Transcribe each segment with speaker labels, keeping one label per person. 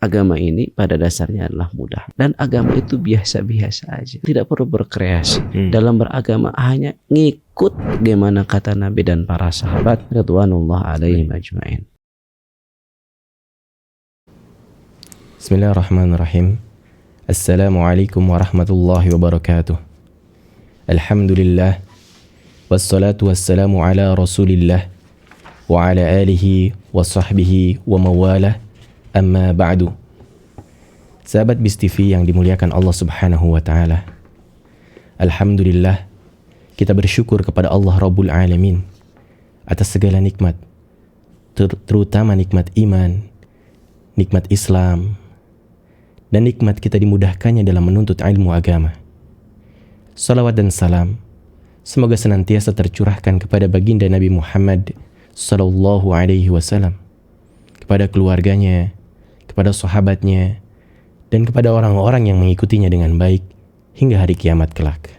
Speaker 1: agama ini pada dasarnya adalah mudah, dan agama itu biasa-biasa aja, tidak perlu berkreasi. Dalam beragama hanya ngikut gimana kata Nabi dan para sahabat radhiyallahu alaihim ajmain.
Speaker 2: Bismillahirrahmanirrahim. Assalamualaikum warahmatullahi wabarakatuh. Alhamdulillah, wassalatu wassalamu ala rasulillah wa ala alihi wa sahbihi wa mawalah. Amma ba'du. Sahabat BIS TV yang dimuliakan Allah Subhanahu wa taala. Alhamdulillah, kita bersyukur kepada Allah Rabbul Alamin atas segala nikmat, terutama nikmat iman, nikmat Islam, dan nikmat kita dimudahkannya dalam menuntut ilmu agama. Salawat dan salam semoga senantiasa tercurahkan kepada baginda Nabi Muhammad sallallahu alaihi wasallam, kepada keluarganya, kepada sahabatnya, dan kepada orang-orang yang mengikutinya dengan baik hingga hari kiamat kelak.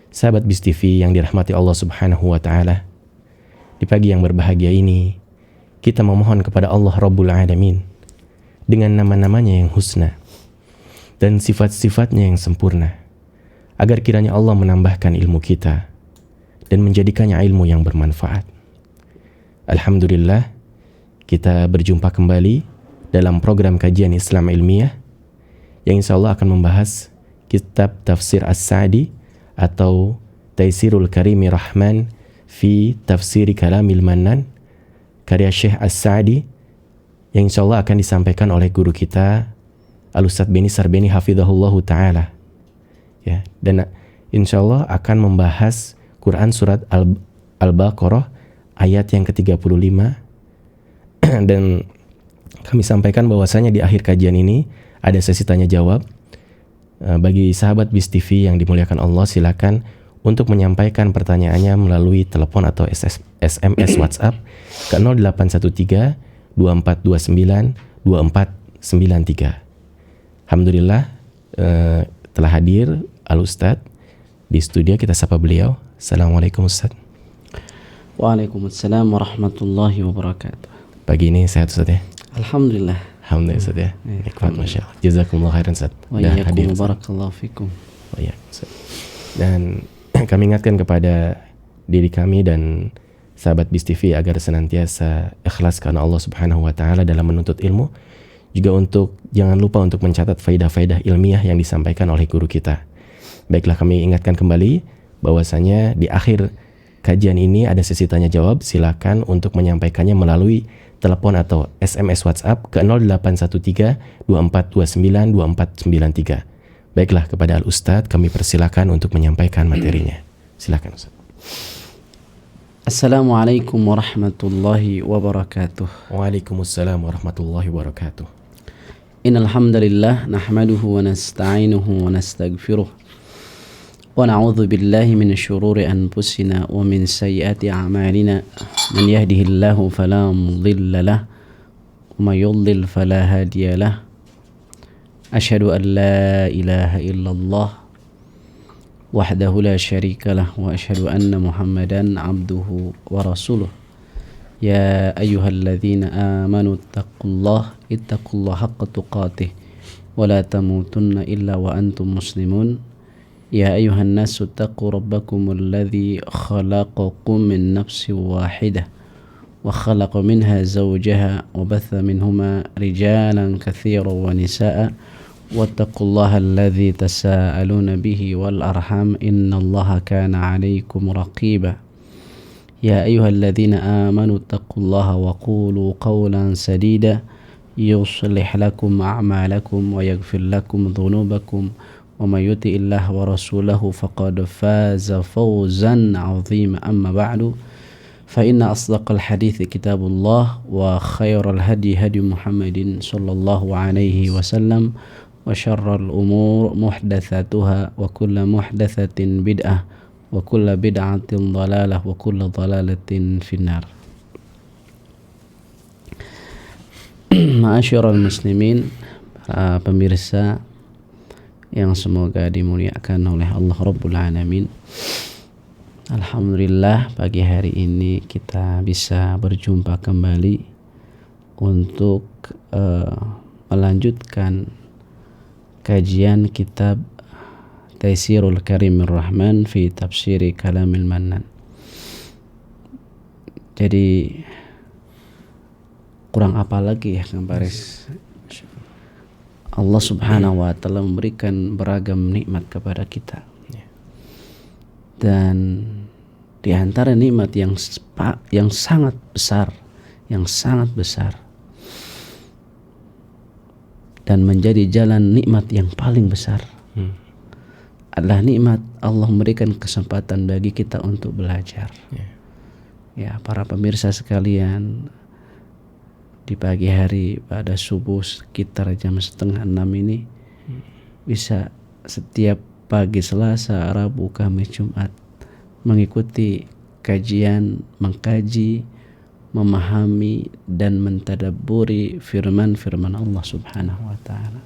Speaker 2: Sahabat BIS TV yang dirahmati Allah Subhanahu wa taala, di pagi yang berbahagia ini kita memohon kepada Allah Rabbul Alamin dengan nama-namanya yang husna dan sifat-sifatnya yang sempurna, agar kiranya Allah menambahkan ilmu kita dan menjadikannya ilmu yang bermanfaat. Alhamdulillah, kita berjumpa kembali dalam program kajian Islam ilmiah yang insya Allah akan membahas kitab Tafsir As-Sa'di atau Taisirul Karimi Rahman fi Tafsiri Kalamil Mannan, karya Syekh As-Sa'di, yang insya Allah akan disampaikan oleh guru kita Al-Ustadz Beni Sarbeni hafidhahullahu ta'ala, ya, dan insya Allah akan membahas Quran surat Al-Baqarah ayat yang ke-35. Dan kami sampaikan bahwasanya di akhir kajian ini ada sesi tanya jawab. Bagi sahabat BIS TV yang dimuliakan Allah, silakan untuk menyampaikan pertanyaannya melalui telepon atau SMS WhatsApp ke 0813 2429 2493. Alhamdulillah, telah hadir Al-Ustadz di studio. Kita sapa beliau. Assalamualaikum Ustadz.
Speaker 1: Waalaikumsalam warahmatullahi wabarakatuh.
Speaker 2: Pagi ini sehat Ustadz ya?
Speaker 1: Alhamdulillah.
Speaker 2: Alhamdulillah Ustadz ya. Nikmat, Masya Allah. Jazakumullah khairan Ustadz.
Speaker 1: Wa iyyakum barakallahu fikum.
Speaker 2: Dan kami ingatkan kepada diri kami dan sahabat BIS TV agar senantiasa ikhlas karena Allah Subhanahu wa taala dalam menuntut ilmu. Juga jangan lupa untuk mencatat faidah-faidah ilmiah yang disampaikan oleh guru kita. Baiklah, kami ingatkan kembali bahwasanya di akhir kajian ini ada sesi tanya jawab. Silakan untuk menyampaikannya melalui telepon atau SMS WhatsApp ke 0813 2429 2493. Baiklah, kepada Al-Ustadz kami persilakan untuk menyampaikan materinya. Silakan Ustadz.
Speaker 1: Assalamualaikum warahmatullahi wabarakatuh.
Speaker 2: Waalaikumsalam warahmatullahi wabarakatuh.
Speaker 1: Innal hamdalillah nahmaduhu wa nasta'inuhu wa nastaghfiruh. ونعوذ بالله من شرور أنفسنا ومن سيئات أعمالنا من يهده الله فلا مضل له ومن يضلل فلا هادي له أشهد أن لا إله إلا الله وحده لا شريك له وأشهد أن محمدا عبده ورسوله يا أيها الذين آمنوا اتقوا الله حق تقاته ولا تموتن إلا وأنتم مسلمون يا أيها الناس اتقوا ربكم الذي خلقكم من نفس واحدة وخلق منها زوجها وبث منهما رجالا كثيرا ونساء واتقوا الله الذي تساءلون به والأرحام إن الله كان عليكم رقيبا يا أيها الذين آمنوا اتقوا الله وقولوا قولا سديدا يصلح لكم أعمالكم ويغفر لكم ذنوبكم ومن يطع الله ورسوله فقد فاز فوزا عظيما أما بعد فإن أصدق الحديث كتاب الله وخير الهدي هدي محمد صلى الله عليه وسلم وشر الأمور محدثاتها وكل محدثة بدعة وكل بدعة ضلالة وكل ضلالة في النار. Ma'asyiral muslimin, para pemirsa yang semoga dimuliakan oleh Allah Rabbul Alamin. Alhamdulillah, pagi hari ini kita bisa berjumpa kembali untuk melanjutkan kajian kitab Taisirul Karimir Rahman fi Tafsiri Kalamil Mannan. Jadi kurang apa lagi ya Kang Baris? Allah Subhanahu wa taala memberikan beragam nikmat kepada kita. Dan di antara nikmat yang sangat besar, dan menjadi jalan nikmat yang paling besar adalah nikmat Allah memberikan kesempatan bagi kita untuk belajar. Ya, para pemirsa sekalian, di pagi hari pada subuh sekitar jam 5:30 ini bisa setiap pagi Selasa, Rabu, Kamis, Jumat mengikuti kajian, mengkaji, memahami dan mentadabburi firman-firman Allah Subhanahu wa taala.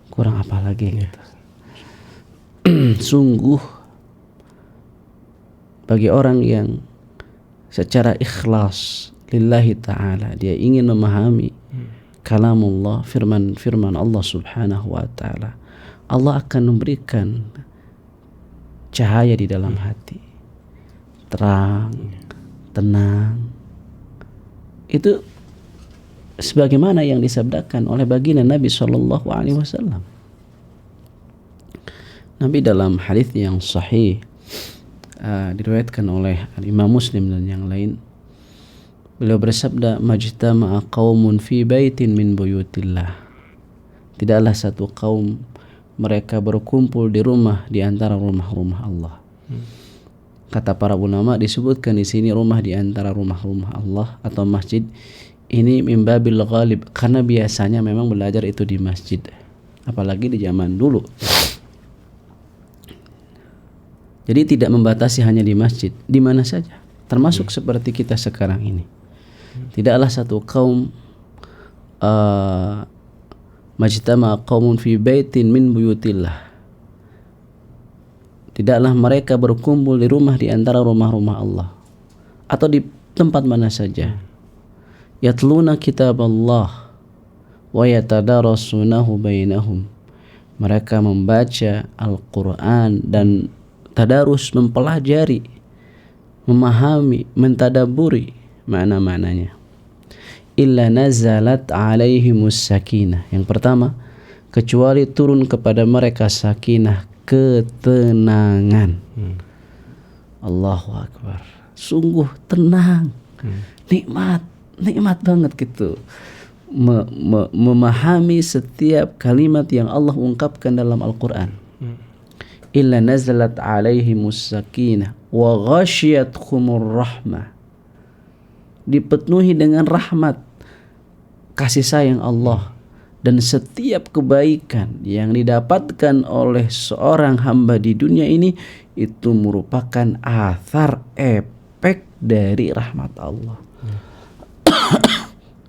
Speaker 1: Kurang apa lagi gitu. Sungguh bagi orang yang secara ikhlas lillahi ta'ala dia ingin memahami kalamullah, firman Allah Subhanahu wa ta'ala, Allah akan memberikan cahaya di dalam hati, terang, tenang. Itu sebagaimana yang disabdakan oleh baginda Nabi sallallahu alaihi wasallam. Nabi dalam hadis yang sahih diriwayatkan oleh Imam Muslim dan yang lain, beliau bersabda, majtama'a qaumun fi baitin min buyutillah. Tidaklah satu kaum mereka berkumpul di rumah di antara rumah-rumah Allah. Kata para ulama, disebutkan di sini rumah di antara rumah-rumah Allah atau masjid ini min babil ghalib, karena biasanya memang belajar itu di masjid, apalagi di zaman dulu. Jadi tidak membatasi hanya di masjid, di mana saja, termasuk seperti kita sekarang ini. Tidaklah satu kaum majtama qaumun fi baitin min buyutillah. Tidaklah mereka berkumpul di rumah di antara rumah-rumah Allah atau di tempat mana saja. Yatluna kitab Allah wa yatadarasunahu bainahum. Mereka membaca Al-Quran dan tadarus, mempelajari, memahami, mentadaburi makna-maknanya. Illa nazalat alaihimus sakinah. Yang pertama, kecuali turun kepada mereka sakinah, ketenangan. Allahu Akbar. Sungguh tenang, nikmat banget gitu. Memahami setiap kalimat yang Allah ungkapkan dalam Al-Quran. Illa nazalat alaihimus sakinah wa ghasyiyatkumur rahmah. Dipenuhi dengan rahmat, kasih sayang Allah, dan setiap kebaikan yang didapatkan oleh seorang hamba di dunia ini itu merupakan athar, efek dari rahmat Allah.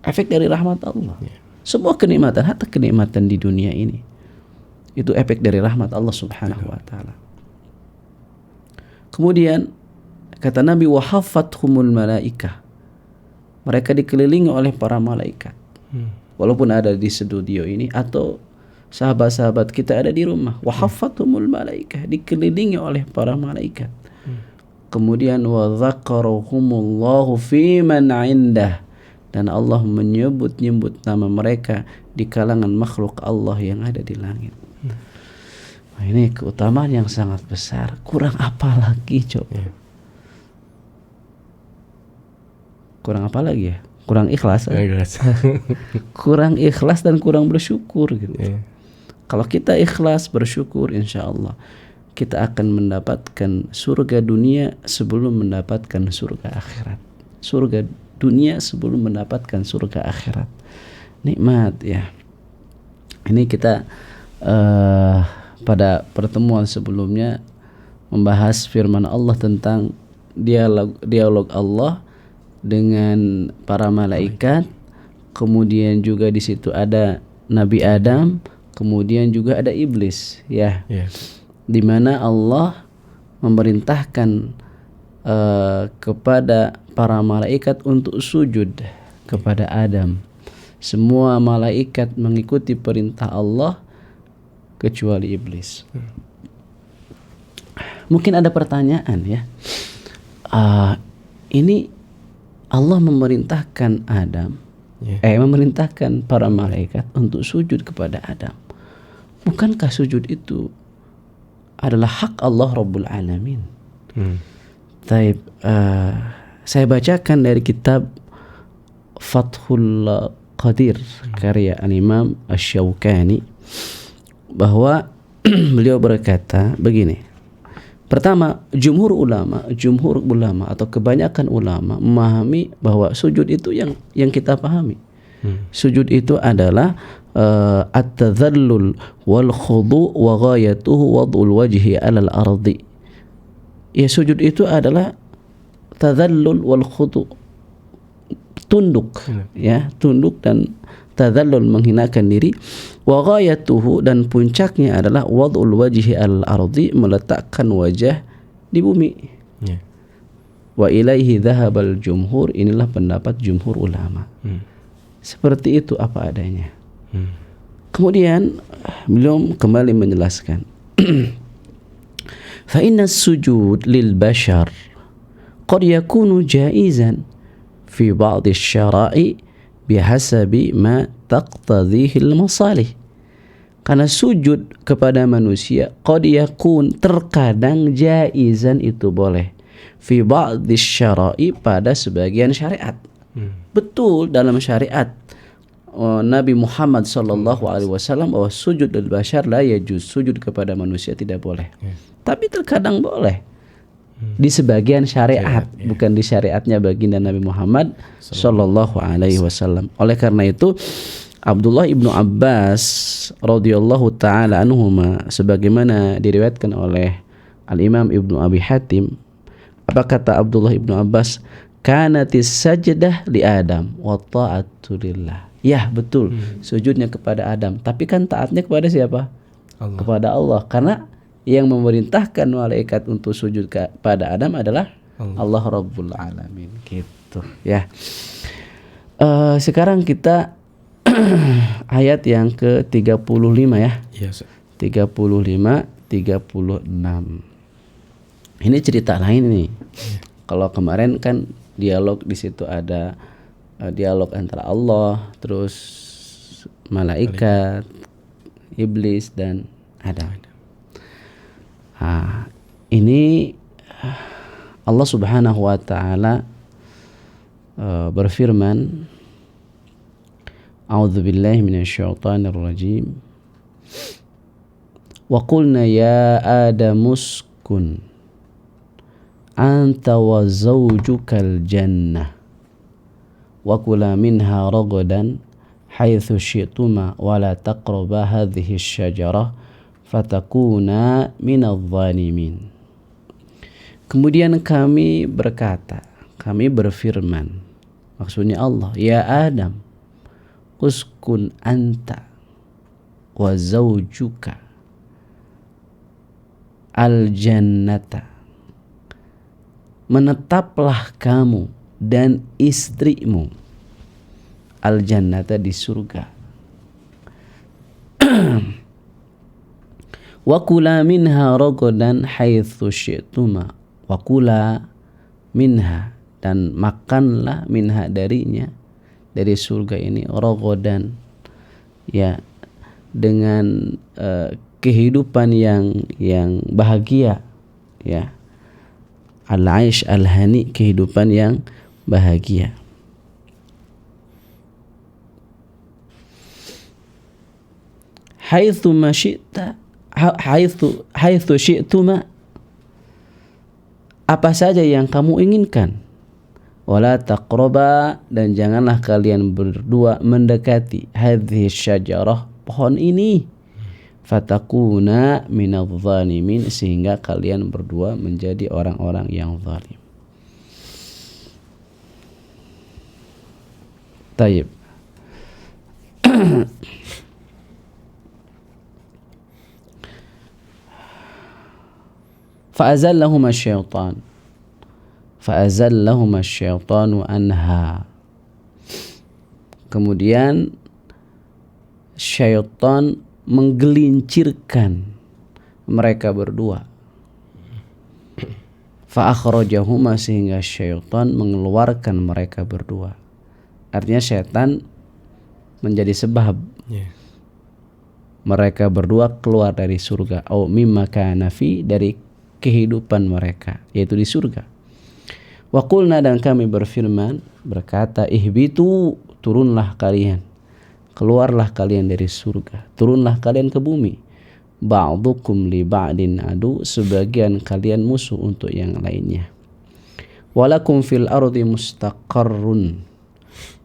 Speaker 1: Efek dari rahmat Allah. Semua kenikmatan, hatta kenikmatan di dunia ini, itu efek dari rahmat Allah Subhanahu wa taala. Kemudian kata Nabi, wa haffathumul malaikah. Mereka dikelilingi oleh para malaikat. Walaupun ada di studio ini atau sahabat-sahabat kita ada di rumah, wa haffathumul malaikah, dikelilingi oleh para malaikat. Kemudian wa dzakarahumullahu fi man 'indah, dan Allah menyebut-nyebut nama mereka di kalangan makhluk Allah yang ada di langit. Nah, ini keutamaan yang sangat besar. Kurang apa lagi coba? Kurang apa lagi ya? Kurang ikhlas. Kurang ikhlas dan kurang bersyukur gitu. Kalau kita ikhlas bersyukur, insya Allah kita akan mendapatkan surga dunia sebelum mendapatkan surga akhirat. Surga dunia sebelum mendapatkan surga akhirat. Nikmat ya. Ini kita pada pertemuan sebelumnya membahas firman Allah tentang dialog Allah dengan para malaikat. Kemudian juga di situ ada Nabi Adam, kemudian juga ada iblis ya. Di mana Allah memerintahkan kepada para malaikat untuk sujud kepada Adam Semua malaikat mengikuti perintah Allah kecuali iblis. Mungkin ada pertanyaan ya. Ini Allah memerintahkan Adam, memerintahkan para malaikat untuk sujud kepada Adam. Bukankah sujud itu adalah hak Allah Rabbul Alamin? Taib, saya bacakan dari kitab Fathul Qadir karya Al-Imam Asy-Syaukani bahwa beliau berkata begini. Pertama, jumhur ulama atau kebanyakan ulama memahami bahwa sujud itu yang kita pahami. Sujud itu adalah at-tadhallul wal khudu' wa ghayatuhu wad'ul wajhi 'alal ardi. Ya, sujud itu adalah tadhallul wal khudu', tunduk, ya, tunduk dan tadhallul, menghinakan diri. Wa ghayatuhu, dan puncaknya adalah wad'ul wajhi al ardi, meletakkan wajah di bumi. Wa ilaihi dhahabal jumhur, inilah pendapat jumhur ulama. Seperti itu apa adanya. Kemudian beliau kembali menjelaskan fa inna sujud lil bashar qad yakunu jaizan fi ba'd asy-syara'i bihasabi ma taqtadhihi al-masalih. Karena sujud kepada manusia qad yakun, terkadang jaizan, itu boleh, fi ba'd asy-syara'i, pada sebagian syariat. Betul, dalam syariat Nabi Muhammad sallallahu alaihi wasallam bahwa sujud lil bashar la yajuz, sujud kepada manusia tidak boleh. Tapi terkadang boleh di sebagian syariat, bukan di syariatnya baginda Nabi Muhammad sallallahu alaihi wasallam. Oleh karena itu Abdullah ibnu Abbas radhiyallahu taala anhuma, sebagaimana diriwayatkan oleh Al-Imam Ibnu Abi Hatim, apa kata Abdullah ibnu Abbas? Kanatis sajdah li Adam wa ta'atu lillah. Ya, betul, sujudnya kepada Adam, tapi kan taatnya kepada siapa? Allah. Kepada Allah, karena yang memerintahkan malaikat untuk sujud kepada Adam adalah Allah Rabbul Alamin, gitu ya. Sekarang kita ayat yang ke-35 ya. Yes. 35, 36. Ini cerita lain nih. Kalau kemarin kan dialog di situ ada dialog antara Allah, terus malaikat, iblis dan Adam. Ini Allah Subhanahu wa taala berfirman, A'udzubillahi minasyaitonir rajim. Wa qulna ya Adamuskun anta wa zawjukal jannah wa kula minha ragadan haitsu syi'tuma wa la taqraba hadhihi asy-syajarah fatakuna minadh dhalimin. Kemudian kami berkata, kami berfirman, maksudnya Allah, ya Adam, uskun anta wa zawjuka al-jannata, menetaplah kamu dan istrimu al-jannata, di surga. Wa kula minha ragadan haitsu syi'tuma, wa kula minha, dan makanlah minha, darinya, dari surga ini, ragadan, ya, dengan kehidupan yang bahagia, ya, al-aish al-hani, kehidupan yang bahagia. Haitsu ma syi'ta, haitsu syi'tuma, apa saja yang kamu inginkan. Wala taqraba, dan janganlah kalian berdua mendekati hadhihi syajarah, pohon ini. Fatakuna minadh dhalimin, sehingga kalian berdua menjadi orang-orang yang zalim. Taib. Fa'azallahuma asy-syaitanu anha. Kemudian syaitan menggelincirkan mereka berdua. Fa akhrajahuma, sehingga syaitan mengeluarkan mereka berdua. Artinya syaitan menjadi sebab mereka berdua keluar dari surga. Au mimma kana fi, dari kehidupan mereka, yaitu di surga. Wa qulna, dan kami berfirman, berkata, ihbitu, turunlah kalian, keluarlah kalian dari surga, turunlah kalian ke bumi. Ba'dukum li ba'din adu, sebagian kalian musuh untuk yang lainnya. Walakum fil ardi mustaqarrun,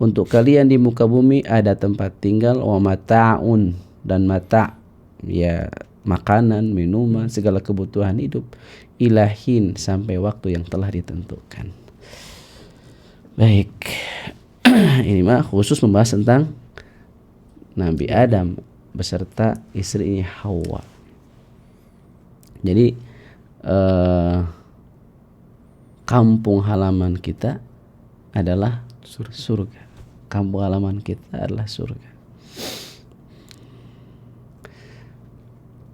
Speaker 1: untuk kalian di muka bumi ada tempat tinggal. Wa mata'un, dan mata', ya makanan, minuman, segala kebutuhan hidup. Ilahin, sampai waktu yang telah ditentukan. Baik. Ini mah khusus membahas tentang Nabi Adam beserta istrinya Hawa. Jadi kampung halaman kita adalah surga. Kampung halaman kita adalah surga.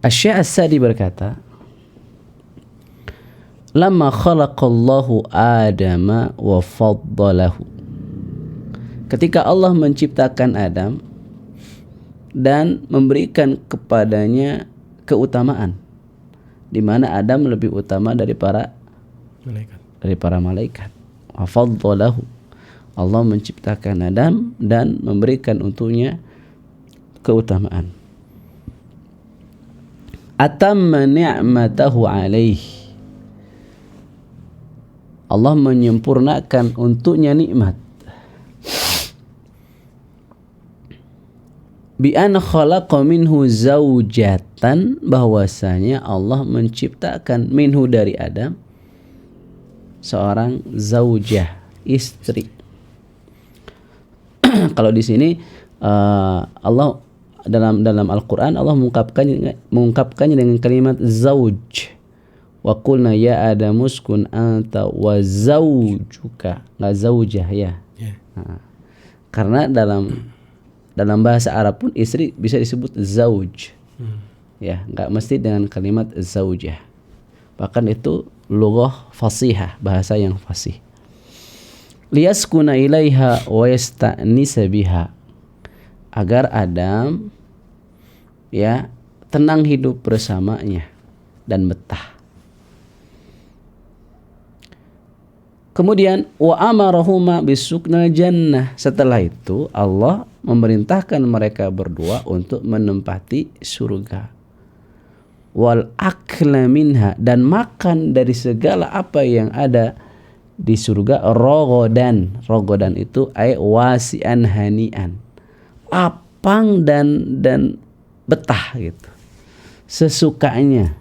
Speaker 1: Asy-Syaikh As-Sa'di berkata, lamma khalaqallahu Adama wa faddalahu, ketika Allah menciptakan Adam dan memberikan kepadanya keutamaan, di mana Adam lebih utama dari para malaikat. Wa faddalahu, Allah menciptakan Adam dan memberikan untuknya keutamaan. Atamma ni'matahu alaih, Allah menyempurnakan untuknya nikmat. Bi an khalaqa minhu zaujatan, bahwasanya Allah menciptakan minhu, dari Adam, seorang zaujah, istri. Kalau di sini Allah dalam Al-Qur'an Allah mengungkapkannya dengan kalimat zauj. Wa qulna ya Adamu uskun anta wa zaujuka, enggak zaujah ya. Nah, karena dalam bahasa Arab pun istri bisa disebut zauj. Ya, enggak mesti dengan kalimat zaujah. Bahkan itu lughah fasihah, bahasa yang fasih. Liyaskuna ilaiha wa yasta'nisa biha, agar Adam ya tenang hidup bersamanya dan betah. Kemudian wa amarahuma bisuknal jannah, setelah itu Allah memerintahkan mereka berdua untuk menempati surga. Wal akla minha, dan makan dari segala apa yang ada di surga. Rogodan itu ay wasi'an hani'an, lapang dan betah gitu, sesukanya.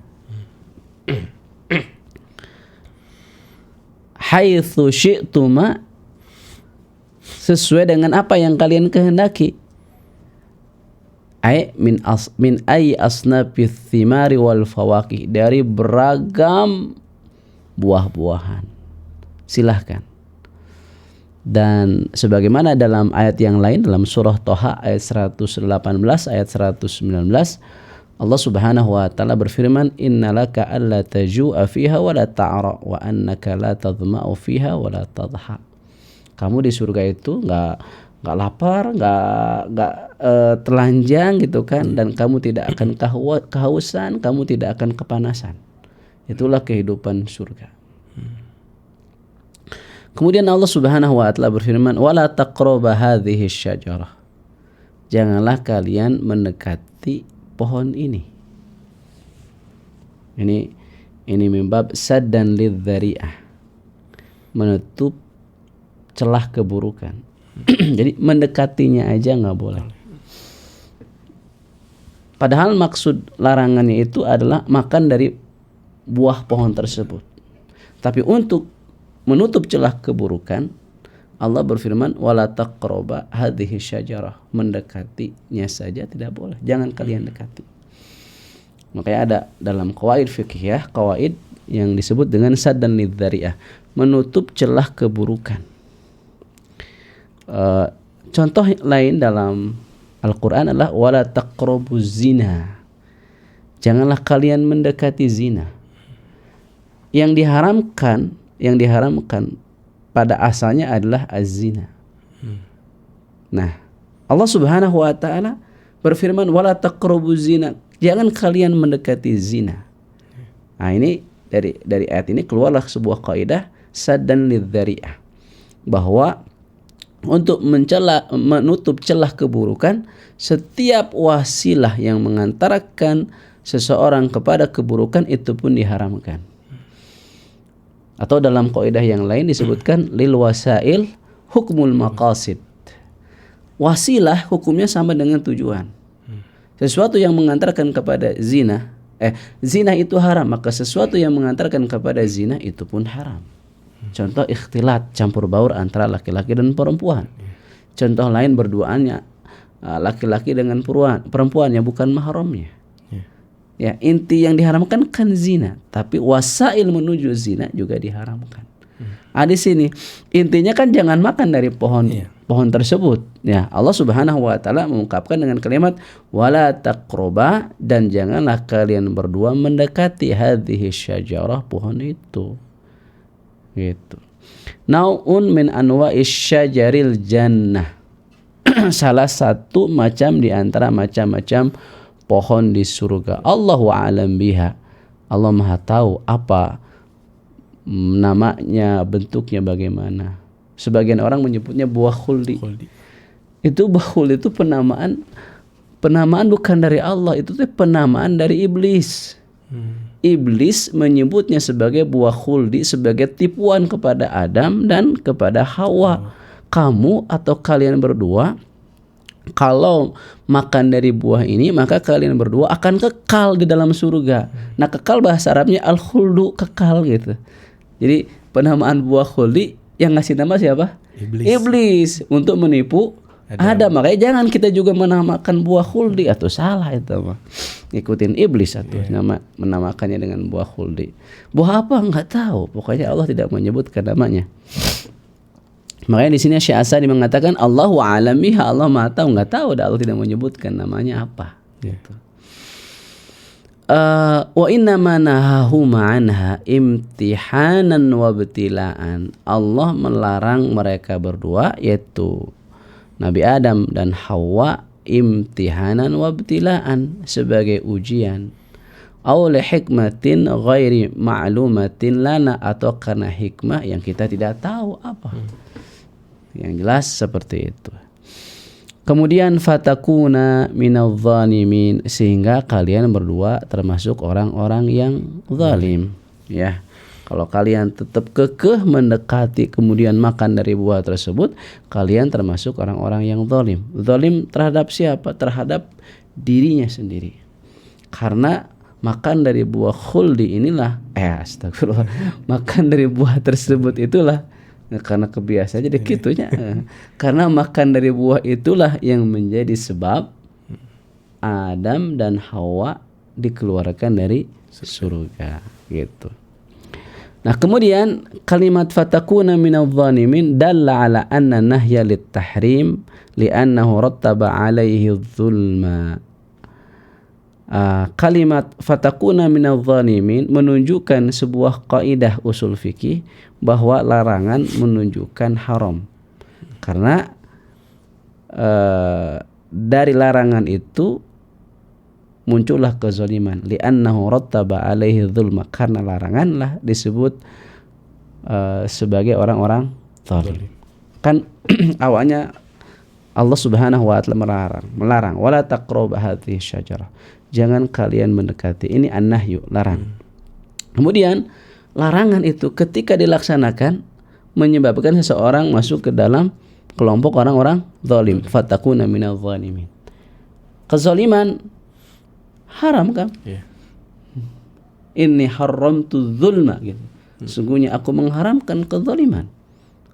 Speaker 1: Haitsu syi'tuma, sesuai dengan apa yang kalian kehendaki. Ay min ay asnafith thimari wal fawakih, dari beragam buah-buahan. Silahkan. Dan sebagaimana dalam ayat yang lain, dalam surah Thaha ayat 118, ayat 119, Allah Subhanahu wa taala berfirman, innalaka alla taju'a fiha wa la ta'ra wa annaka la tadhma'u fiha wa la tadha. Kamu di surga itu enggak lapar, enggak telanjang gitu kan, dan kamu tidak akan kehausan, kamu tidak akan kepanasan. Itulah kehidupan surga. Kemudian Allah Subhanahu wa taala berfirman, wala taqrabu hadhihi syajarah, janganlah kalian mendekati pohon ini. Ini mimbab saddan lidzari'ah, menutup celah keburukan. Jadi mendekatinya aja nggak boleh. Padahal maksud larangannya itu adalah makan dari buah pohon tersebut. Tapi untuk menutup celah keburukan, Allah berfirman, wala taqraba hadhihi syajarah, mendekatinya saja tidak boleh, jangan kalian dekati. Makanya ada dalam qawaid fikih, qawaid yang disebut dengan saddan lidzari'ah, menutup celah keburukan. Contoh lain dalam Al-Quran adalah wala taqrabuz zina. Janganlah kalian mendekati zina. Yang diharamkan pada asalnya adalah az-zina. Nah, Allah Subhanahu wa taala berfirman wala taqrabuz zina. Jangan kalian mendekati zina. Nah, ini dari ayat ini keluarlah sebuah kaidah saddan lidzari'ah, bahwa untuk menutup celah keburukan, setiap wasilah yang mengantarkan seseorang kepada keburukan itu pun diharamkan. Atau dalam kaidah yang lain disebutkan lil wasail hukmul maqasid. Wasilah hukumnya sama dengan tujuan. Sesuatu yang mengantarkan kepada zina, zina itu haram, maka sesuatu yang mengantarkan kepada zina itu pun haram. Contoh ikhtilat, campur baur antara laki-laki dan perempuan. Contoh lain berduaannya laki-laki dengan perempuan yang bukan mahramnya. Ya, inti yang diharamkan kan zina, tapi wasail menuju zina juga diharamkan. Di sini intinya kan jangan makan dari pohon tersebut. Ya, Allah Subhanahu wa taala mengungkapkan dengan kalimat wala taqraba, dan janganlah kalian berdua mendekati hadhihi syajarah, pohon itu. Gitu. Nau'un min anwa'is syajaril jannah. Salah satu macam di antara macam-macam pohon di surga. Allahu a'lam biha. Allah Maha tahu apa namanya, bentuknya bagaimana. Sebagian orang menyebutnya buah khuldi. Itu buah khuldi itu penamaan bukan dari Allah, itu tuh penamaan dari iblis. Iblis menyebutnya sebagai buah khuldi sebagai tipuan kepada Adam dan kepada Hawa. Kamu atau kalian berdua kalau makan dari buah ini, maka kalian berdua akan kekal di dalam surga. Nah, kekal bahasa Arabnya al-khuldu, kekal gitu. Jadi penamaan buah khuldi yang ngasih nama siapa? Iblis untuk menipu Adam. Makanya jangan kita juga menamakan buah khuldi, atau salah itu mah. Ikutin iblis atau menamakannya dengan buah khuldi. Buah apa enggak tahu, pokoknya Allah tidak menyebutkan namanya. Makanya di sini Syekh Asadi mengatakan Allahu a'lam biha, Allah Maha tahu, enggak tahu, Allah tidak menyebutkan namanya apa. Gitu. Wa inna ma nahahuma anha imtihanan wa ibtilaan. Allah melarang mereka berdua, yaitu Nabi Adam dan Hawa, imtihanan wa ibtilaan, sebagai ujian. Aw li hikmatin ghairi ma'lumatin lana, atau karena hikmah yang kita tidak tahu apa. Yang jelas seperti itu. Kemudian fatakuna minadh dhalimin, sehingga kalian berdua termasuk orang-orang yang zalim. Ya, kalau kalian tetap kekeh mendekati kemudian makan dari buah tersebut, kalian termasuk orang-orang yang zalim. Zalim terhadap siapa? Terhadap dirinya sendiri. Karena makan dari buah khuldi inilah, astagfirullah, makan dari buah tersebut itulah, karena kebiasaan jadi gitunya. Karena makan dari buah itulah yang menjadi sebab Adam dan Hawa dikeluarkan dari surga, gitu. Nah, kemudian kalimat fatakuna minadh dhalimin dalla ala anna nahya lit tahrim li'annahu rattaba alaihi dzulma. Kalimat fatakuna minadh dhalimin menunjukkan sebuah kaidah usul fikih bahwa larangan menunjukkan haram. Karena dari larangan itu muncullah kezaliman, li'annahu rattaba alaihi dzulma, karena laranganlah disebut sebagai orang-orang zalim. Kan awalnya Allah Subhanahu wa taala melarang wala taqrabu hadhihi syajarah, jangan kalian mendekati. Ini an-nahyu, larang. Kemudian larangan itu ketika dilaksanakan menyebabkan seseorang masuk ke dalam kelompok orang-orang zalim. Fatakuna minadh dhalimin. Kezaliman haram kan? Inni haramtu dzulma, gitu. Sesungguhnya aku mengharamkan kezaliman.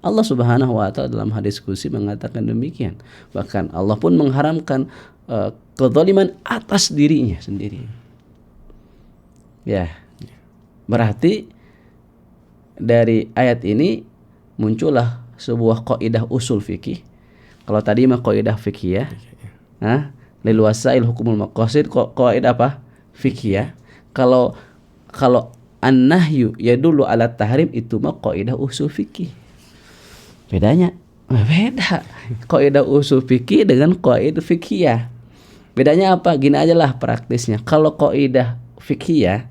Speaker 1: Allah Subhanahu wa taala dalam hadis qudsi mengatakan demikian. Bahkan Allah pun mengharamkan kezaliman atas dirinya sendiri. Ya. Berarti dari ayat ini muncullah sebuah kaidah usul fikih Kalau tadi mah qaidah fiqhiyah. Lil wasail hukumul maqasid qaidah apa? Fiqhiyah. Kalau an-nahyu yadullu ala tahrim itu mah qaidah usul fikih. Bedanya beda. Qaidah usul fikih dengan qaidah fiqhiyah. Bedanya apa? Gini aja lah praktisnya. Kalau qaidah fiqhiyah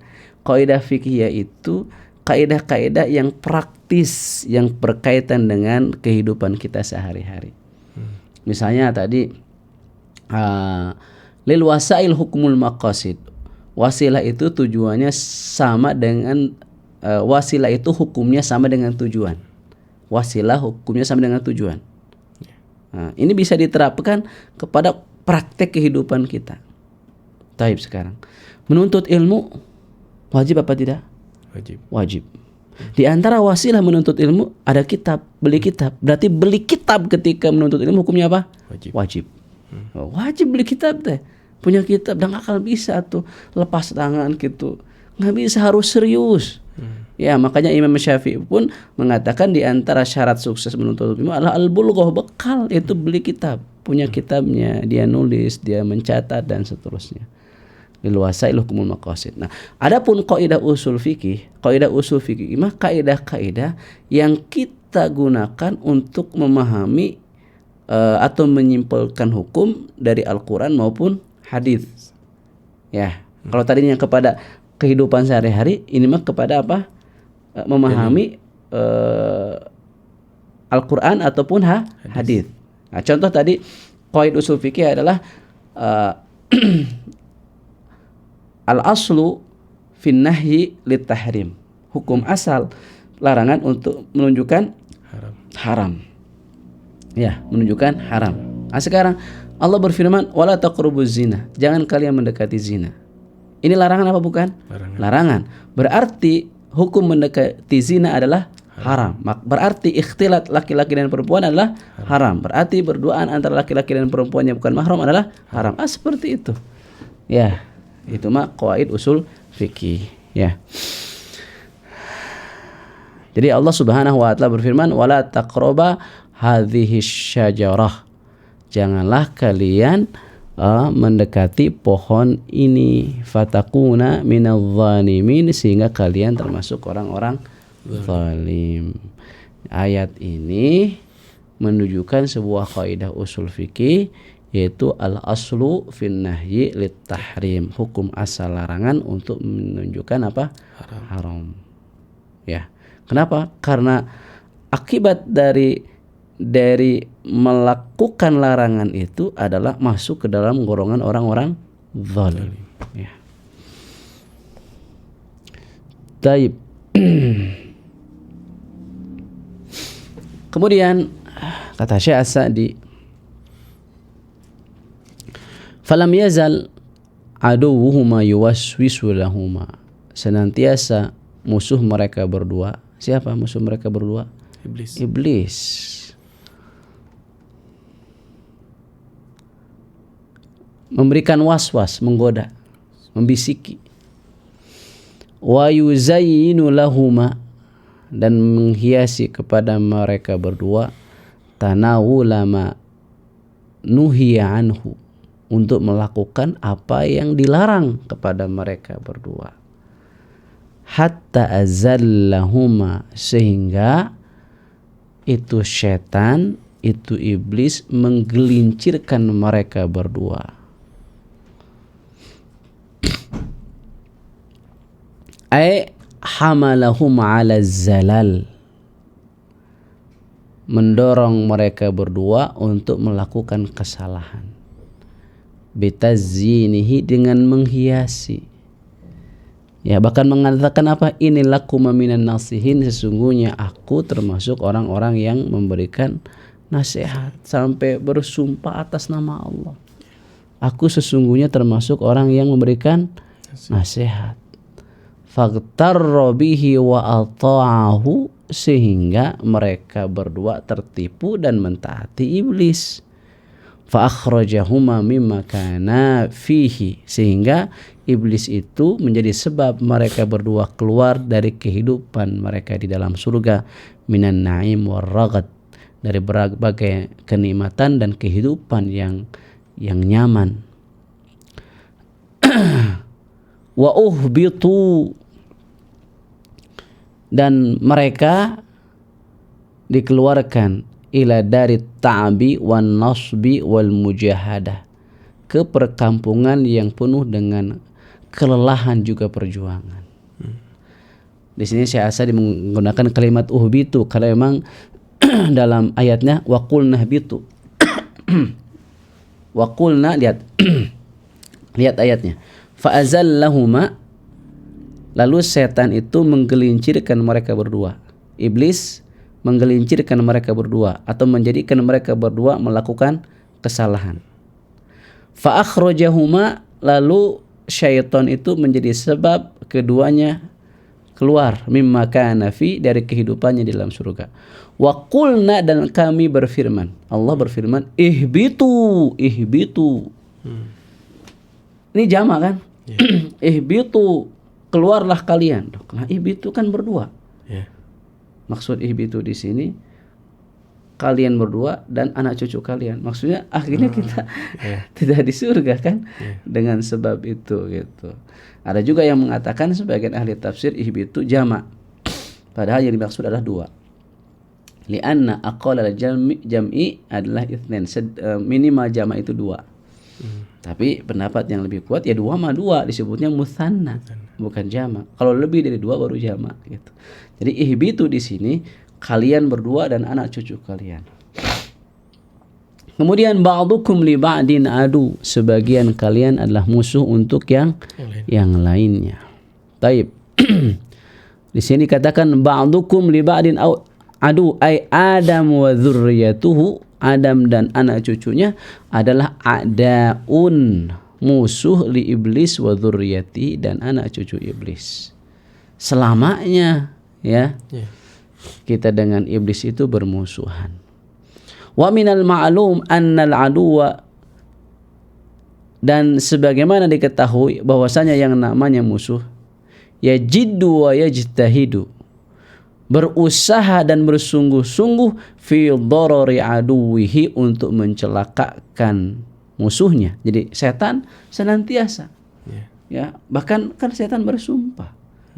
Speaker 1: itu kaidah-kaidah yang praktis yang berkaitan dengan kehidupan kita sehari-hari. Misalnya tadi lil wasail hukumul maqasid. Wasilah itu tujuannya sama dengan wasilah itu hukumnya sama dengan tujuan. Wasilah hukumnya sama dengan tujuan. Nah, ini bisa diterapkan kepada praktek kehidupan kita. Taib sekarang. Menuntut ilmu wajib apa tidak? Wajib. Di antara wasilah menuntut ilmu ada kitab, beli kitab. Berarti beli kitab ketika menuntut ilmu hukumnya apa? Wajib. Wajib beli kitab teh. Punya kitab dan akal bisa tuh lepas tangan gitu. Nggak bisa, harus serius. Ya, makanya Imam Syafi'i pun mengatakan di antara syarat sukses menuntut ilmu adalah al-bulghah, bekal, yaitu beli kitab, punya kitabnya, dia nulis, dia mencatat dan seterusnya. Lil wasail hukumul maqasid. Nah, adapun kaidah usul fikih mah kaidah-kaidah yang kita gunakan untuk memahami atau menyimpulkan hukum dari Al-Qur'an maupun hadis. Ya, kalau tadinya kepada kehidupan sehari-hari, ini mah kepada apa? Memahami Al-Qur'an ataupun hadis. Nah, contoh tadi kaidah usul fikih adalah al-aslu fin nahyi lit tahrim. Hukum asal larangan untuk menunjukkan haram. Ya, menunjukkan haram. Nah, sekarang Allah berfirman wala taqrabuz zina. Jangan kalian mendekati zina. Ini larangan apa bukan? Larangan. Berarti hukum mendekati zina adalah haram. Berarti ikhtilat laki-laki dan perempuan adalah haram. Berarti berduaan antara laki-laki dan perempuan yang bukan mahram adalah haram. Seperti itu. Ya, itu mah qawaid usul fikih, ya. Jadi Allah Subhanahu wa taala berfirman wala taqraba hadhihi syajarah. Janganlah kalian mendekati pohon ini fatakuna minadh dhalimin, sehingga kalian termasuk orang-orang zalim. Ayat ini menunjukkan sebuah kaidah usul fikih, yaitu al-aslu fin nahyi lit tahrim. Hukum asal larangan untuk menunjukkan apa? Haram. Ya. Kenapa? Karena akibat dari melakukan larangan itu adalah masuk ke dalam golongan orang-orang zalim. Ya. Taib. Kemudian kata Syekh As-Sa'di, falam yazal aduwuhuma yuwaswisu lahuma. Senantiasa musuh mereka berdua. Siapa musuh mereka berdua? Iblis. Memberikan waswas, menggoda, membisiki. Wa yuzayyinu lahuma, dan menghiasi kepada mereka berdua tanawulama nuhiya anhu, untuk melakukan apa yang dilarang kepada mereka berdua. Hatta azallahuma, sehingga itu setan, itu iblis menggelincirkan mereka berdua. Ay hamalahum ala zalal, mendorong mereka berdua untuk melakukan kesalahan. Bitazzinihi, dengan menghiasi. Ya, bahkan mengatakan apa? Inilakum minan nasihin, sesungguhnya aku termasuk orang-orang yang memberikan nasihat, sampai bersumpah atas nama Allah. Aku sesungguhnya termasuk orang yang memberikan nasihat. Faghtarra bihi wa ata'ahu, sehingga mereka berdua tertipu dan mentaati iblis. Fa akhrajahuma mimma kana fihi, sehingga iblis itu menjadi sebab mereka berdua keluar dari kehidupan mereka di dalam surga, minan na'im war ragad, dari berbagai kenikmatan dan kehidupan yang nyaman. Wa uhbitu, dan mereka dikeluarkan ila dari ta'bi wan nasbi wal mujahadah, ke perkampungan yang penuh dengan kelelahan juga perjuangan. Di sini Syekh Asadi menggunakan kalimat uhbitu kalau memang dalam ayatnya wa qulna bitu. Wa qulna, lihat lihat ayatnya. Fa azallahuma, lalu setan itu menggelincirkan mereka berdua. Iblis menggelincirkan mereka berdua atau menjadikan mereka berdua melakukan kesalahan. Fa akhrajahuma, lalu syaitan itu menjadi sebab keduanya keluar mimma kana fi, dari kehidupannya di dalam surga. Wa qulna, dan kami berfirman, Allah berfirman, ihbitu. Ini jamak kan? Ihbitu, keluarlah kalian. Nah, ihbitu kan berdua. Maksud ihbitu di sini kalian berdua dan anak cucu kalian. Maksudnya akhirnya kita tidak di surga kan? Dengan sebab itu gitu. Ada juga yang mengatakan sebagian ahli tafsir ihbitu jamak, padahal yang dimaksud adalah dua. Lianna aqallal jam'i adalah itsnain, minimal jamak itu dua. Tapi pendapat yang lebih kuat ya dua sama dua disebutnya mutsanna, bukan jamak. Kalau lebih dari dua baru jamak gitu. Jadi ihbitu di sini kalian berdua dan anak cucu kalian. Kemudian ba'dukum li ba'din adu, sebagian kalian adalah musuh untuk yang lainnya. Taib. Di sini katakan ba'dukum li ba'din adu, ay Adam wa dzurriyyatuhu, Adam dan anak cucunya adalah a'daun, musuh li iblis wa dzurriyyati, dan anak cucu iblis. Selamanya ya. Kita dengan iblis itu bermusuhan. Wa minal ma'lum annal aduwa, dan sebagaimana diketahui bahwasanya yang namanya musuh yajiddu wa yajtahidu, berusaha dan bersungguh-sungguh fi dharari aduwihi, untuk mencelakakan musuhnya. Jadi setan senantiasa ya, bahkan kan setan bersumpah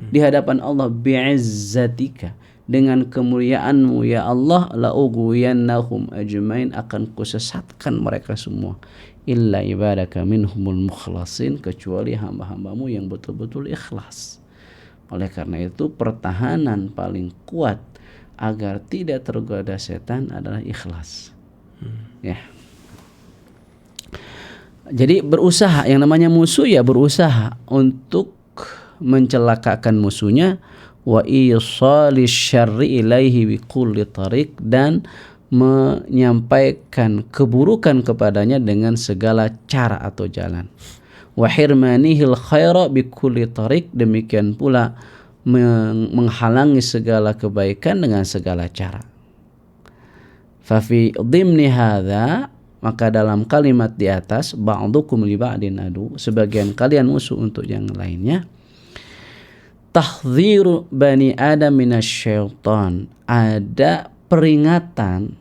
Speaker 1: di hadapan Allah, bi'izzatika, dengan kemuliaanmu ya Allah, la ughwiyannahum ajmain, akan kusesatkan mereka semua, illa ibadaka minhumul mukhlasin, kecuali hamba-hambamu yang betul-betul ikhlas. Oleh karena itu pertahanan paling kuat agar tidak tergoda setan adalah ikhlas. Ya. Jadi berusaha, yang namanya musuh ya berusaha untuk mencelakakan musuhnya, wa isalish syarri ilaihi bi kulli tariq, dan menyampaikan keburukan kepadanya dengan segala cara atau jalan. Wa hirmanihil khaira bi kulli tariq, demikian pula menghalangi segala kebaikan dengan segala cara. Fa fi dhimni hadza, maka dalam kalimat di atas ba'dukum li ba'din adu, sebagian kalian musuh untuk yang lainnya, tahdziru bani Adam minasyaitan, ada peringatan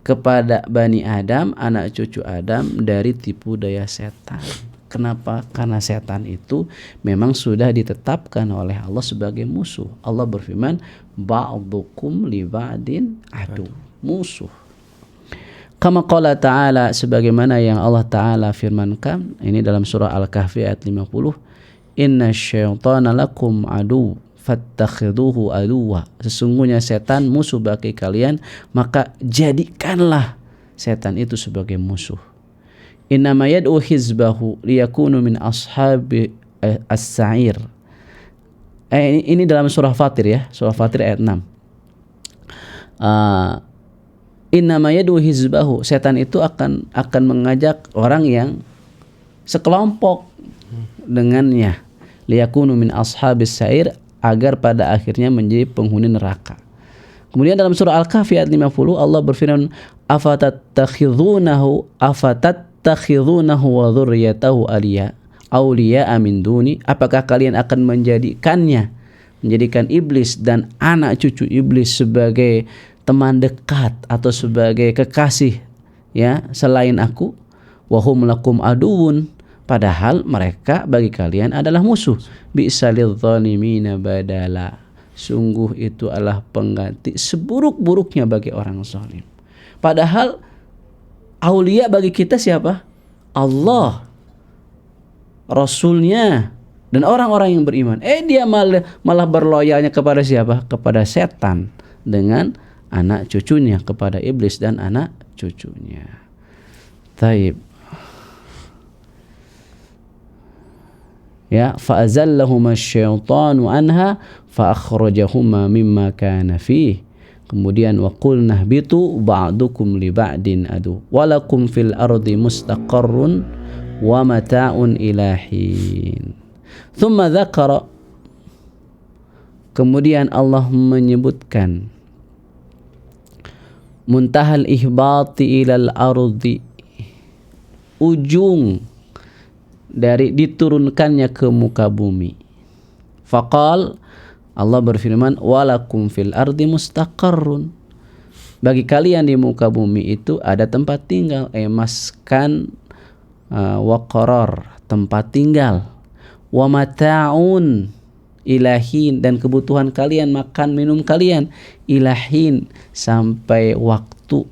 Speaker 1: kepada Bani Adam, anak cucu Adam, dari tipu daya setan. Kenapa? Karena setan itu memang sudah ditetapkan oleh Allah sebagai musuh. Allah berfirman, ba'dukum li ba'din adu, musuh. Kama qala ta'ala, sebagaimana yang Allah Ta'ala firmankan, ini dalam surah Al-Kahfi ayat 50, inna syaitana lakum adu fattakhiduhu aduwa, sesungguhnya setan musuh bagi kalian, maka jadikanlah setan itu sebagai musuh. Innama yad'u hizbahu liyakunu min ashabi as-sa'ir. Ini dalam surah Fatir ya, surah Fatir ayat 6. Innama yad'u hizbahu, setan itu akan mengajak orang yang sekelompok dengannya, liyakunu min ashabis sa'ir, agar pada akhirnya menjadi penghuni neraka. Kemudian dalam surah Al-Kahfi ayat 50 Allah berfirman, afatattakhidunahu wa dzurriyyatahu awliya'a min duni, apakah kalian akan menjadikan iblis dan anak cucu iblis sebagai teman dekat atau sebagai kekasih ya selain aku. Wahum lakum aduun, padahal mereka bagi kalian adalah musuh. Bi'salil zalimina badala, sungguh itu adalah pengganti seburuk-buruknya bagi orang zalim. Padahal aulia bagi kita siapa? Allah, Rasulnya, dan orang-orang yang beriman. Dia malah berloyalnya kepada siapa? Kepada setan dengan anak cucunya, kepada iblis dan anak cucunya. Taib. Ya, fa'azallahuma syaitanu anha fa'akhrajahuma mimma kana fih. Kemudian wa qulna ihbitu ba'dukum li ba'din adu walakum fil ardi mustaqarrun wa mata'un ila hin. Thumma dzakara, kemudian Allah menyebutkan muntahal ihbati ilal ardi, ujung dari diturunkannya ke muka bumi. Faqal, Allah berfirman, walakum fil ardi mustaqarrun, bagi kalian di muka bumi itu ada tempat tinggal, maskan wa qarar, tempat tinggal, wa mata'un ilahin, dan kebutuhan kalian, makan minum kalian, ilahin, sampai waktu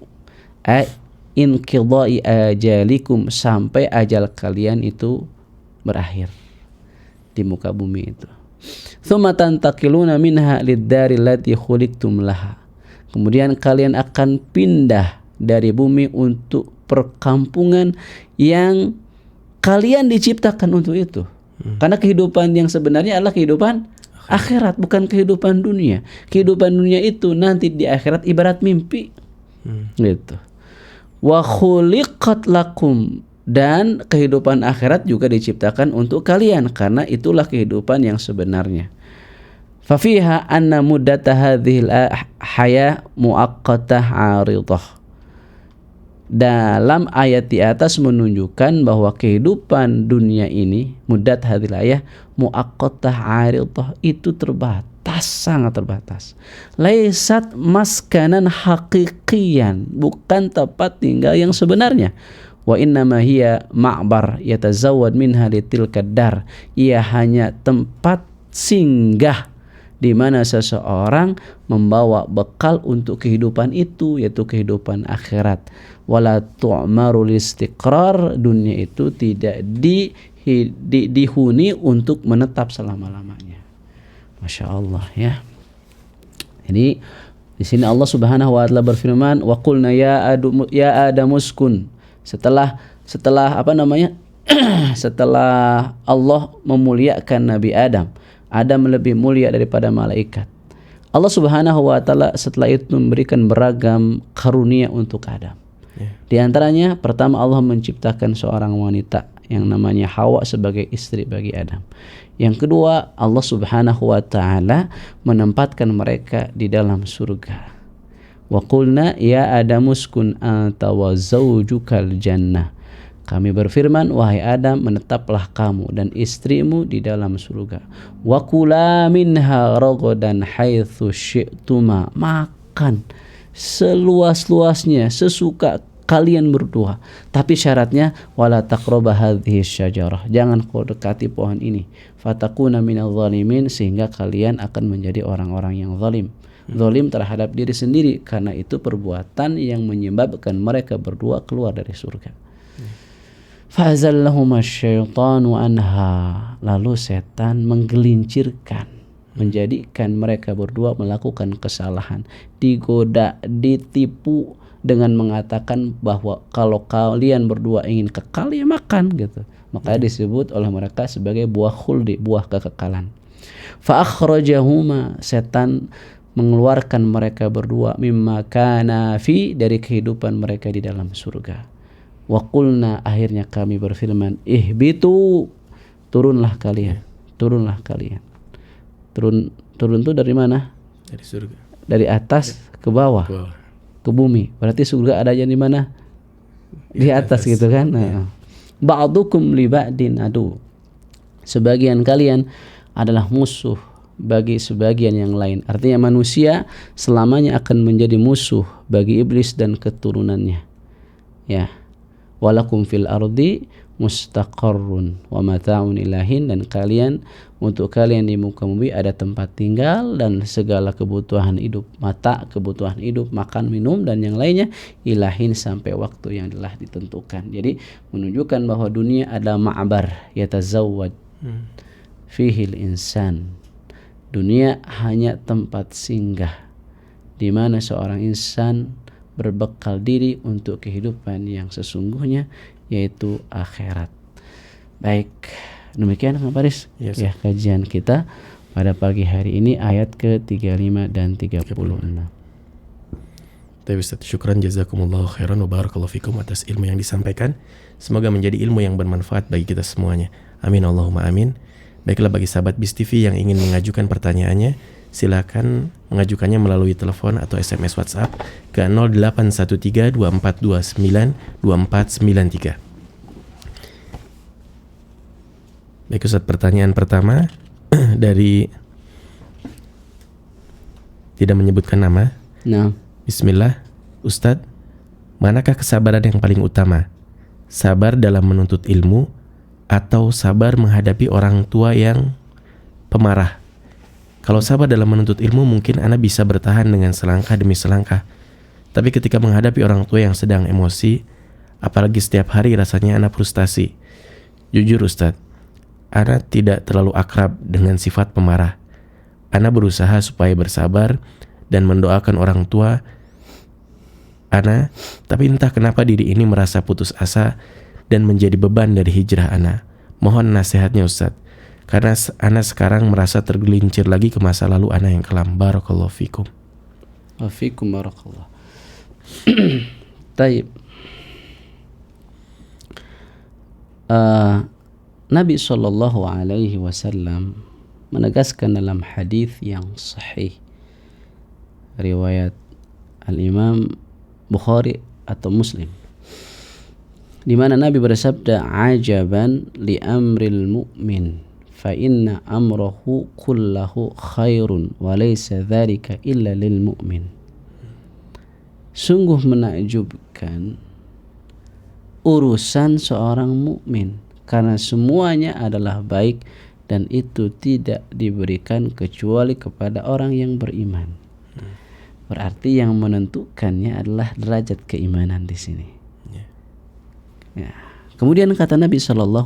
Speaker 1: inqidai ajalikum, sampai ajal kalian itu berakhir di muka bumi itu. Tsumma tantaqiluna minha lid-dari allati khuliqtum laha, kemudian kalian akan pindah dari bumi untuk perkampungan yang kalian diciptakan untuk itu. Karena kehidupan yang sebenarnya adalah kehidupan akhirat, bukan kehidupan dunia. Kehidupan dunia itu nanti di akhirat ibarat mimpi. Gitu. Wa khuliqat lakum, dan kehidupan akhirat juga diciptakan untuk kalian, karena itulah kehidupan yang sebenarnya. Fa fiha anna muddata hadhil haya muaqqatah 'aridah. Dalam ayat di atas menunjukkan bahwa kehidupan dunia ini, muddat hadhil ayah muaqqatah 'aridah, itu terbatas, sangat terbatas. Laisat maskanan haqiqiyan, bukan tempat tinggal yang sebenarnya. Wa innama hiya ma'bar yatazawwad minha litilka dar, ia hanya tempat singgah di mana seseorang membawa bekal untuk kehidupan itu, yaitu kehidupan akhirat. Wala tu'marul istiqrar, dunia itu tidak dihuni untuk menetap selama-lamanya. Masya Allah ya. Jadi di sini Allah Subhanahu wa taala berfirman, wa qulna ya adamuskun. Setelah setelah Allah memuliakan Nabi Adam, Adam lebih mulia daripada malaikat. Allah Subhanahu wa taala setelah itu memberikan beragam karunia untuk Adam. Di antaranya pertama, Allah menciptakan seorang wanita yang namanya Hawa sebagai istri bagi Adam. Yang kedua, Allah Subhanahu wa taala menempatkan mereka di dalam surga. Wa qulna ya Adamu uskun anta wa zawjukal jannah. Kami berfirman, wahai Adam, menetaplah kamu dan istrimu di dalam surga. Wa kula minha ragadan haitsu syi'tuma, makan seluas-luasnya, sesuka kalian berdua. Tapi syaratnya wala taqrabu hadhihi syajarah, jangan kau dekati pohon ini. Fatakuna minadh dhalimin, sehingga kalian akan menjadi orang-orang yang zalim. Zalim terhadap diri sendiri, karena itu perbuatan yang menyebabkan mereka berdua keluar dari surga. Fa'azallahuma syaitanu anha, lalu setan menggelincirkan, menjadikan mereka berdua melakukan kesalahan, digoda, ditipu dengan mengatakan bahwa kalau kalian berdua ingin kekal ya makan gitu. Makanya disebut oleh mereka sebagai buah khuldi, buah kekekalan. Fa akhrajahuma, setan mengeluarkan mereka berdua mimma kana fi, dari kehidupan mereka di dalam surga. Wa qulna, akhirnya kami berfirman, ihbitu, turunlah kalian. Turun itu dari mana?
Speaker 2: Dari surga.
Speaker 1: Dari atas ke bawah. Ke bumi. Berarti surga adanya di mana? Di atas gitu kan. Nah. Ba'dukum li ba'din adu. Sebagian kalian adalah musuh bagi sebagian yang lain. Artinya manusia selamanya akan menjadi musuh bagi iblis dan keturunannya. Ya. Walakum fil ardi mustaqarrun wa mata'un ilahin, dan untuk kalian di muka bumi ada tempat tinggal dan segala kebutuhan hidup, kebutuhan hidup, makan, minum dan yang lainnya, ilahin sampai waktu yang telah ditentukan. Jadi menunjukkan bahwa dunia adalah ma'bar yatazawwad fihil insan. Dunia hanya tempat singgah di mana seorang insan berbekal diri untuk kehidupan yang sesungguhnya, yaitu akhirat. Baik, demikian Kang Faris ya kajian kita pada pagi hari ini, ayat ke-35 dan 36.
Speaker 2: Tapi Ustaz, syukran jazakumullahu khairan wa barakallahu fikum atas ilmu yang disampaikan. Semoga menjadi ilmu yang bermanfaat bagi kita semuanya. Amin Allahumma amin. Baiklah, bagi sahabat BIS TV yang ingin mengajukan pertanyaannya, silakan mengajukannya melalui telepon atau SMS WhatsApp ke 0813-2429-2493. Baik Ustaz, pertanyaan pertama dari tidak menyebutkan nama.
Speaker 1: Nah.
Speaker 2: Bismillah, Ustadz, manakah kesabaran yang paling utama? Sabar dalam menuntut ilmu atau sabar menghadapi orang tua yang pemarah? Kalau sabar dalam menuntut ilmu mungkin Ana bisa bertahan dengan selangkah demi selangkah. Tapi ketika menghadapi orang tua yang sedang emosi, apalagi setiap hari rasanya Ana frustasi. Jujur Ustadz, Ana tidak terlalu akrab dengan sifat pemarah. Ana berusaha supaya bersabar dan mendoakan orang tua Ana, tapi entah kenapa diri ini merasa putus asa dan menjadi beban dari hijrah Ana. Mohon nasihatnya Ustadz, karena Ana sekarang merasa tergelincir lagi ke masa lalu Ana yang kelam. Barakallahu fikum.
Speaker 1: Wafikum barakallah. Taib. Nabi SAW menegaskan dalam hadis yang sahih riwayat Al-Imam Bukhari atau Muslim, di mana Nabi bersabda, ajaban li amril mu'min fa inna amrahu kullahu khairun wa laysa dzalika illa lil mu'min. Sungguh menakjubkan urusan seorang mukmin, karena semuanya adalah baik dan itu tidak diberikan kecuali kepada orang yang beriman. Berarti yang menentukannya adalah derajat keimanan di sini. Ya. Kemudian kata Nabi SAW,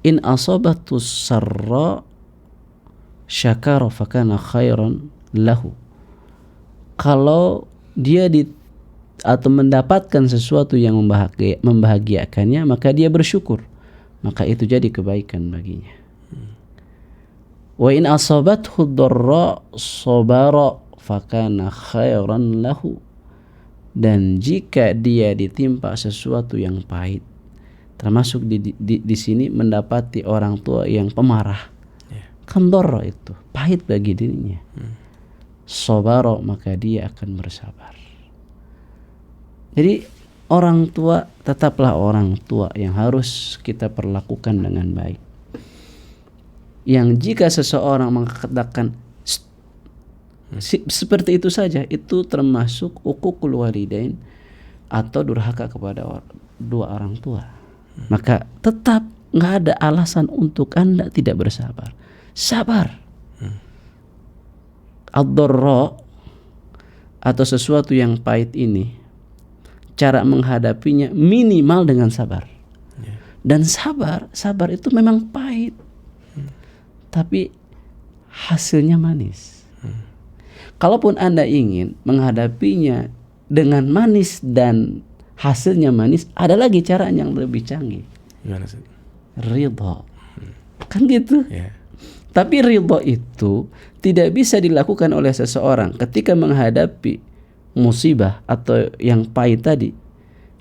Speaker 1: in asabatus sarra syakara fakana khairan lahu. Kalau dia atau mendapatkan sesuatu yang membahagiakannya, maka dia bersyukur, maka itu jadi kebaikan baginya. Wa in asabathu dharra sabara fakana khairan lahu. Dan jika dia ditimpa sesuatu yang pahit, termasuk di sini mendapati orang tua yang pemarah, kan dharra itu pahit bagi dirinya, sabara, maka dia akan bersabar. Jadi orang tua tetaplah orang tua yang harus kita perlakukan dengan baik. Yang jika seseorang mengatakan seperti itu saja, itu termasuk uququl walidain atau durhaka kepada dua orang tua. Maka tetap nggak ada alasan untuk Anda tidak bersabar. Sabar. Ad-dharra atau sesuatu yang pahit ini, cara menghadapinya minimal dengan sabar. Dan sabar itu memang pahit, tapi hasilnya manis. Kalaupun Anda ingin menghadapinya dengan manis dan hasilnya manis, ada lagi cara yang lebih canggih. Ridha. Kan gitu. Tapi ridha itu tidak bisa dilakukan oleh seseorang ketika menghadapi musibah atau yang pahit tadi,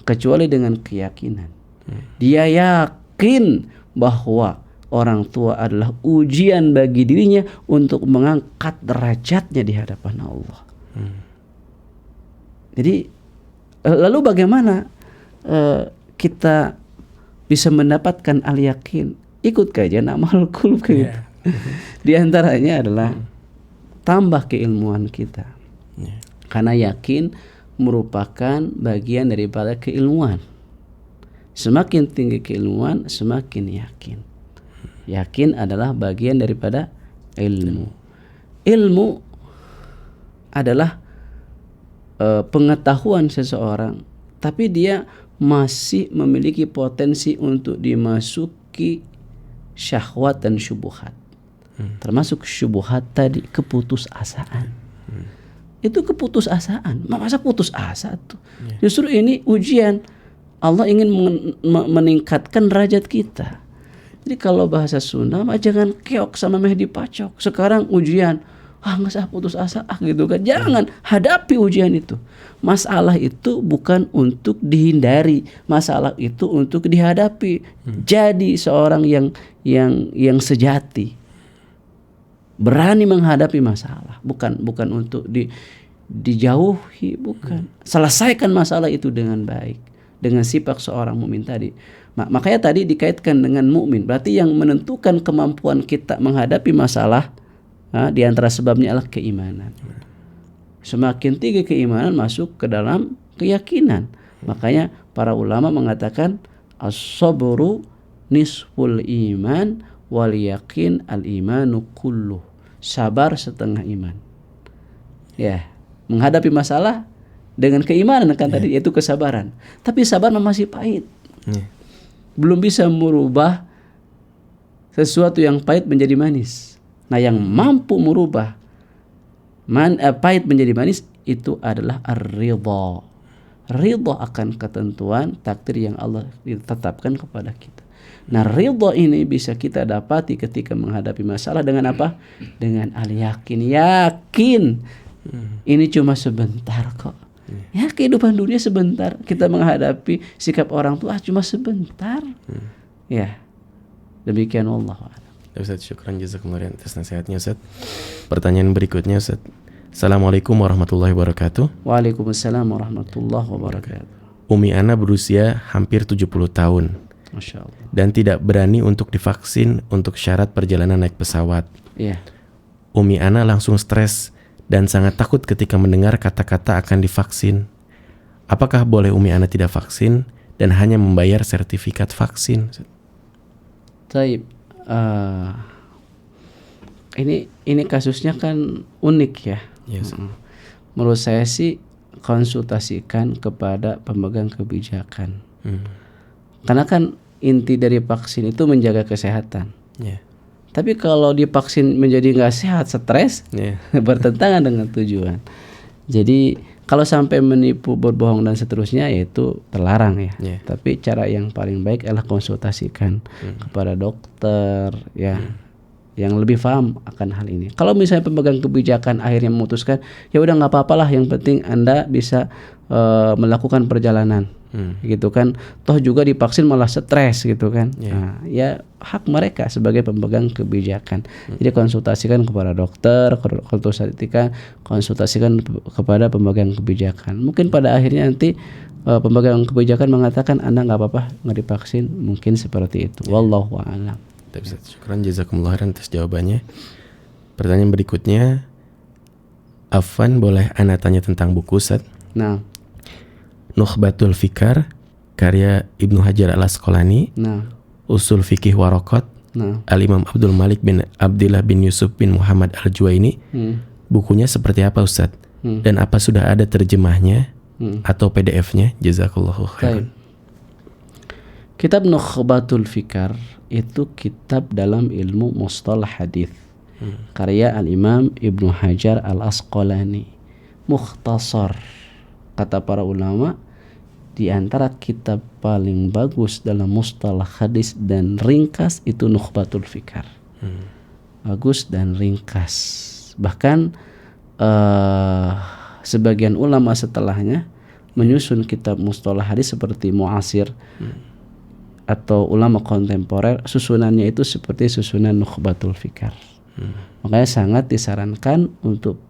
Speaker 1: kecuali dengan keyakinan. Dia yakin bahwa orang tua adalah ujian bagi dirinya untuk mengangkat derajatnya di hadapan Allah. Jadi lalu bagaimana kita bisa mendapatkan al-yakin? Ikut kajian amal qulub. Di antaranya adalah tambah keilmuan kita. Karena yakin merupakan bagian daripada keilmuan. Semakin tinggi keilmuan, semakin yakin. Yakin adalah bagian daripada ilmu. Ilmu adalah pengetahuan seseorang, tapi dia masih memiliki potensi untuk dimasuki syahwat dan syubhat. Termasuk syubhat tadi, keputusasaan. Itu keputusasaan. Masa putus asa tuh? Justru ini ujian. Allah ingin meningkatkan derajat kita. Jadi kalau bahasa Sunda, jangan keok sama meh dipacok. Sekarang ujian, nggak usah putus asa gitu kan. Jangan, hadapi ujian itu. Masalah itu bukan untuk dihindari, masalah itu untuk dihadapi. Jadi seorang yang sejati, berani menghadapi masalah, bukan untuk dijauhi, bukan. Selesaikan masalah itu dengan baik, dengan sifat seorang mukmin tadi. Makanya tadi dikaitkan dengan mukmin. Berarti yang menentukan kemampuan kita menghadapi masalah, di antara sebabnya adalah keimanan. Semakin tinggi keimanan masuk ke dalam keyakinan. Makanya para ulama mengatakan as-sabru nisful iman wal yakin al imanu kulluh. Sabar setengah iman. Ya, menghadapi masalah dengan keimanan kan tadi, yaitu kesabaran. Tapi sabar masih pahit. Belum bisa merubah sesuatu yang pahit menjadi manis. Nah, yang mampu merubah pahit menjadi manis itu adalah ar-ridha. Ridha akan ketentuan takdir yang Allah tetapkan kepada kita. Nah, ridha ini bisa kita dapati ketika menghadapi masalah dengan apa? Dengan al-yakin. Yakin. Ini cuma sebentar kok. Ya, kehidupan dunia sebentar. Kita menghadapi sikap orang tua cuma sebentar. Ya, demikian Allah.
Speaker 2: Ustaz, syukran jazakumullah atas nasihatnya, Ustaz. Pertanyaan berikutnya, Ustaz. Assalamualaikum warahmatullahi wabarakatuh.
Speaker 1: Waalaikumsalam warahmatullahi wabarakatuh.
Speaker 2: Umi Ana berusia hampir 70 tahun.
Speaker 1: Masya Allah.
Speaker 2: Dan tidak berani untuk divaksin untuk syarat perjalanan naik pesawat.
Speaker 1: Iya.
Speaker 2: Umi Ana langsung stres dan sangat takut ketika mendengar kata-kata akan divaksin. Apakah boleh Umi Ana tidak vaksin dan hanya membayar sertifikat vaksin?
Speaker 1: Taib. Ini kasusnya kan unik ya.
Speaker 2: Yes.
Speaker 1: Menurut saya sih konsultasikan kepada pemegang kebijakan. Karena kan inti dari vaksin itu menjaga kesehatan. Tapi kalau divaksin menjadi nggak sehat, stres, bertentangan dengan tujuan. Jadi kalau sampai menipu, berbohong dan seterusnya, yaitu terlarang ya. Tapi cara yang paling baik adalah konsultasikan kepada dokter ya, yang lebih paham akan hal ini. Kalau misalnya pemegang kebijakan akhirnya memutuskan, ya udah nggak apa-apalah, yang penting Anda bisa melakukan perjalanan. Gitu kan, toh juga divaksin malah stres gitu kan. Nah, ya hak mereka sebagai pemegang kebijakan. Jadi konsultasikan kepada dokter, konsultasikan kepada pemegang kebijakan. Mungkin pada akhirnya nanti pemegang kebijakan mengatakan Anda nggak apa-apa nggak divaksin, mungkin seperti itu. Wallahu a'lam.
Speaker 2: Syukran jazakumullah atas jawabannya. Pertanyaan berikutnya, Afwan, boleh Ana tanya tentang buku, Ustaz?
Speaker 1: Nah,
Speaker 2: Nukhbatul Fikar karya Ibnu Hajar al-Asqalani. Usul Fikih Waraqat Al-Imam Abdul Malik bin Abdillah bin Yusuf bin Muhammad Al-Juwaini. Bukunya seperti apa, Ustaz? Dan apa sudah ada terjemahnya atau PDF-nya? Jazakallahu khairan.
Speaker 1: Kitab Nukhbatul Fikar itu kitab dalam ilmu mustalah hadis, karya Al-Imam Ibnu Hajar al-Asqalani. Mukhtasar, kata para ulama, di antara kitab paling bagus dalam mustalah hadis dan ringkas itu Nukhbatul Fikar. Bagus dan ringkas. Bahkan sebagian ulama setelahnya menyusun kitab mustalah hadis seperti Mu'asir atau ulama kontemporer, susunannya itu seperti susunan Nukhbatul Fikar. Makanya sangat disarankan untuk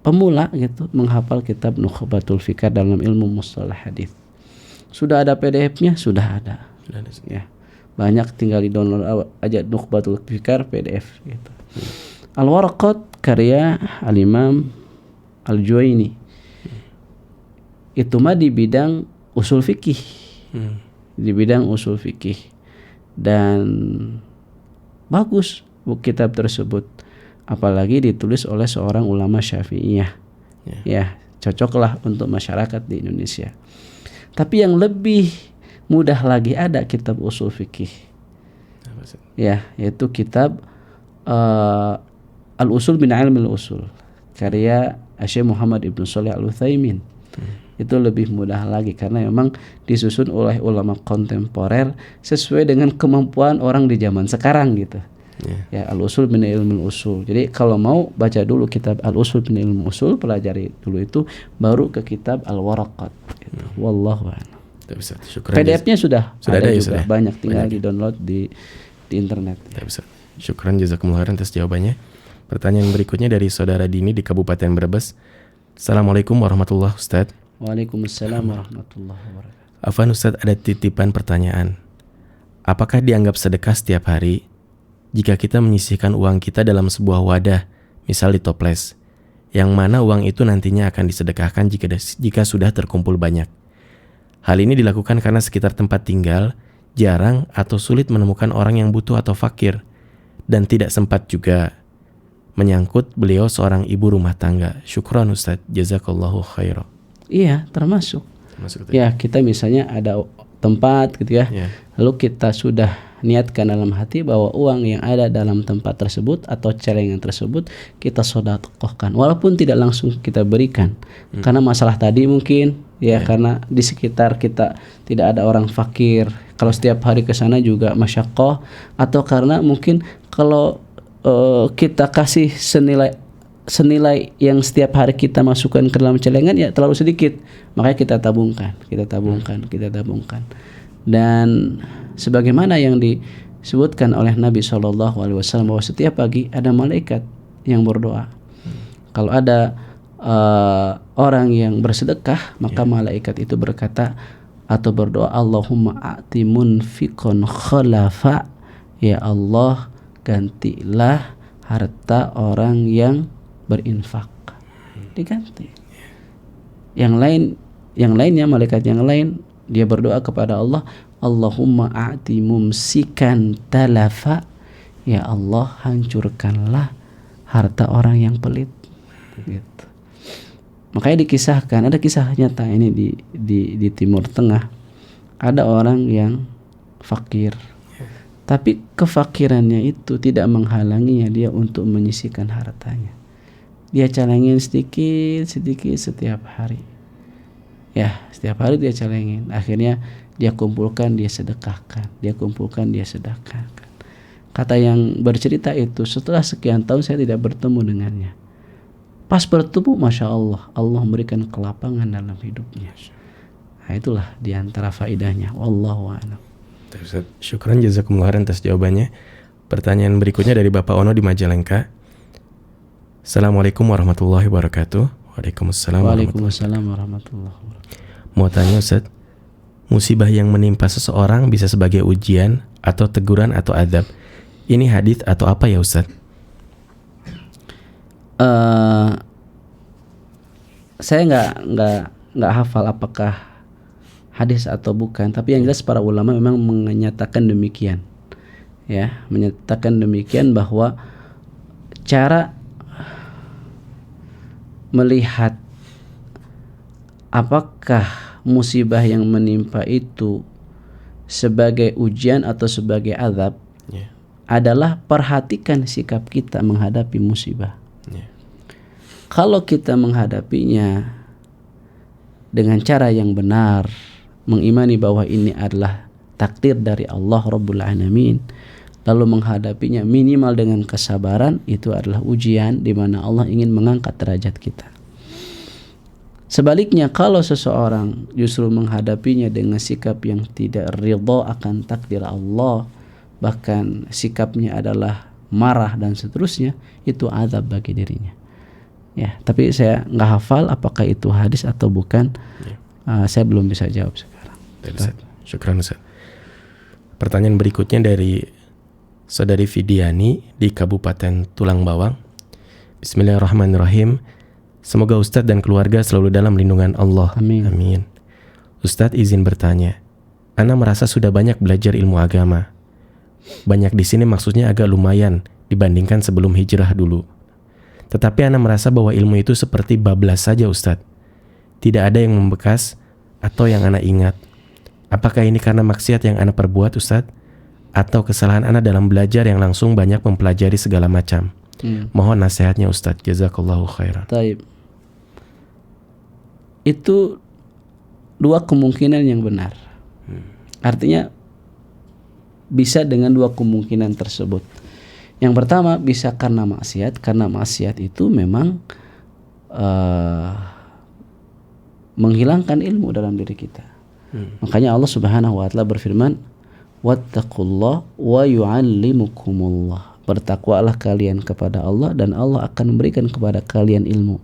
Speaker 1: pemula gitu menghafal kitab Nukhbatul Fikar dalam ilmu mustalah hadis. Sudah ada PDF-nya? Sudah ada. Ya. banyak, tinggal di download aja Nukhbatul Fikar PDF gitu. Al-Waraqat karya Al-Imam Al-Juwaini itu mah di bidang usul fikih, di bidang usul fikih, dan bagus kitab tersebut, apalagi ditulis oleh seorang ulama Syafi'iyah. Ya, cocoklah untuk masyarakat di Indonesia. Tapi yang lebih mudah lagi ada kitab usul fikih, ya, yaitu kitab Al-Usul min Ilmil Usul karya Syekh Muhammad Ibn Shalih Al-Utsaimin. Itu lebih mudah lagi karena memang disusun oleh ulama kontemporer sesuai dengan kemampuan orang di zaman sekarang gitu. Ya, Al-Usul min Ilmil Usul. Jadi kalau mau baca dulu kitab Al-Usul min Ilmil Usul, pelajari dulu itu, baru ke kitab Al-Waraqat gitu. Wallahu a'lam. PDF-nya sudah ada
Speaker 2: ya,
Speaker 1: juga, banyak, tinggal di-download di internet.
Speaker 2: Syukran jazakumullah khairan atas jawabannya. Pertanyaan berikutnya dari saudara Dini di Kabupaten Brebes. Assalamualaikum warahmatullahi wabarakatuh.
Speaker 1: Waalaikumsalam warahmatullahi wabarakatuh.
Speaker 2: Afwan Ustaz, ada titipan pertanyaan. Apakah dianggap sedekah setiap hari jika kita menyisihkan uang kita dalam sebuah wadah, misal di toples, yang mana uang itu nantinya akan disedekahkan jika sudah terkumpul banyak? Hal ini dilakukan karena sekitar tempat tinggal jarang atau sulit menemukan orang yang butuh atau fakir, dan tidak sempat juga menyangkut beliau seorang ibu rumah tangga. Syukran Ustaz, jazakallahu khairan.
Speaker 1: Iya, termasuk ya, kita misalnya ada tempat gitu ya, lalu kita sudah niatkan dalam hati bahwa uang yang ada dalam tempat tersebut atau celengan tersebut kita sedekahkan, walaupun tidak langsung kita berikan karena masalah tadi mungkin ya, karena di sekitar kita tidak ada orang fakir, kalau setiap hari ke sana juga masyaqqah, atau karena mungkin kalau kita kasih senilai yang setiap hari kita masukkan ke dalam celengan ya terlalu sedikit, makanya kita tabungkan. Dan sebagaimana yang disebutkan oleh Nabi SAW bahwa setiap pagi ada malaikat yang berdoa. Kalau ada orang yang bersedekah, maka malaikat itu berkata atau berdoa, Allahumma a'ti munfiqan khalafa, ya Allah gantilah harta orang yang berinfak, diganti. Yang lainnya malaikat yang lain dia berdoa kepada Allah, Allahumma a'ti mumsikan talafa, ya Allah hancurkanlah harta orang yang pelit. Gitu. Makanya dikisahkan, ada kisah nyata ini di Timur Tengah, ada orang yang fakir, tapi kefakirannya itu tidak menghalanginya dia untuk menyisihkan hartanya. Dia calengin sedikit setiap hari. Ya, setiap hari dia calengin. Akhirnya dia kumpulkan, dia sedekahkan. Kata yang bercerita itu, setelah sekian tahun saya tidak bertemu dengannya. Pas bertemu, Masya Allah, Allah memberikan kelapangan dalam hidupnya. Nah, itulah diantara faedahnya. Wallahu a'lam.
Speaker 2: Syukran jazakumullah khairan atas jawabannya. Pertanyaan berikutnya dari Bapak Ono di Majalengka. Assalamualaikum warahmatullahi wabarakatuh. Waalaikumsalam
Speaker 1: warahmatullahi wabarakatuh.
Speaker 2: Mau tanya Ustaz, musibah yang menimpa seseorang bisa sebagai ujian atau teguran atau adab. Ini hadits atau apa ya Ustaz?
Speaker 1: Saya nggak hafal apakah hadis atau bukan, tapi yang jelas para ulama memang menyatakan demikian. Ya, menyatakan demikian bahwa cara melihat apakah musibah yang menimpa itu sebagai ujian atau sebagai azab adalah perhatikan sikap kita menghadapi musibah. Kalau kita menghadapinya dengan cara yang benar, mengimani bahwa ini adalah takdir dari Allah Rabbul Alamin, lalu menghadapinya minimal dengan kesabaran, itu adalah ujian di mana Allah ingin mengangkat derajat kita. Sebaliknya, kalau seseorang justru menghadapinya dengan sikap yang tidak ridha akan takdir Allah, bahkan sikapnya adalah marah dan seterusnya, itu azab bagi dirinya. Ya, tapi saya nggak hafal apakah itu hadis atau bukan. Saya belum bisa jawab sekarang.
Speaker 2: Syukran Ustaz. Pertanyaan berikutnya dari Saudari Fidiani di Kabupaten Tulang Bawang. Bismillahirrahmanirrahim. Semoga Ustadz dan keluarga selalu dalam lindungan Allah.
Speaker 1: Amin.
Speaker 2: Amin. Ustadz izin bertanya. Ana merasa sudah banyak belajar ilmu agama. Banyak di sini maksudnya agak lumayan dibandingkan sebelum hijrah dulu. Tetapi Ana merasa bahwa ilmu itu seperti bablas saja Ustadz. Tidak ada yang membekas atau yang Ana ingat. Apakah ini karena maksiat yang Ana perbuat Ustadz? Atau kesalahan Ana dalam belajar yang langsung banyak mempelajari segala macam? Mohon nasihatnya Ustadz. Jazakallahu khairan.
Speaker 1: Taib. Itu dua kemungkinan yang benar. Artinya bisa dengan dua kemungkinan tersebut. Yang pertama bisa karena maksiat. Karena maksiat itu memang menghilangkan ilmu dalam diri kita. Makanya Allah Subhanahu wa taala berfirman, wattaqullah wa yu'allimukumullah. Bertakwalah kalian kepada Allah dan Allah akan memberikan kepada kalian ilmu.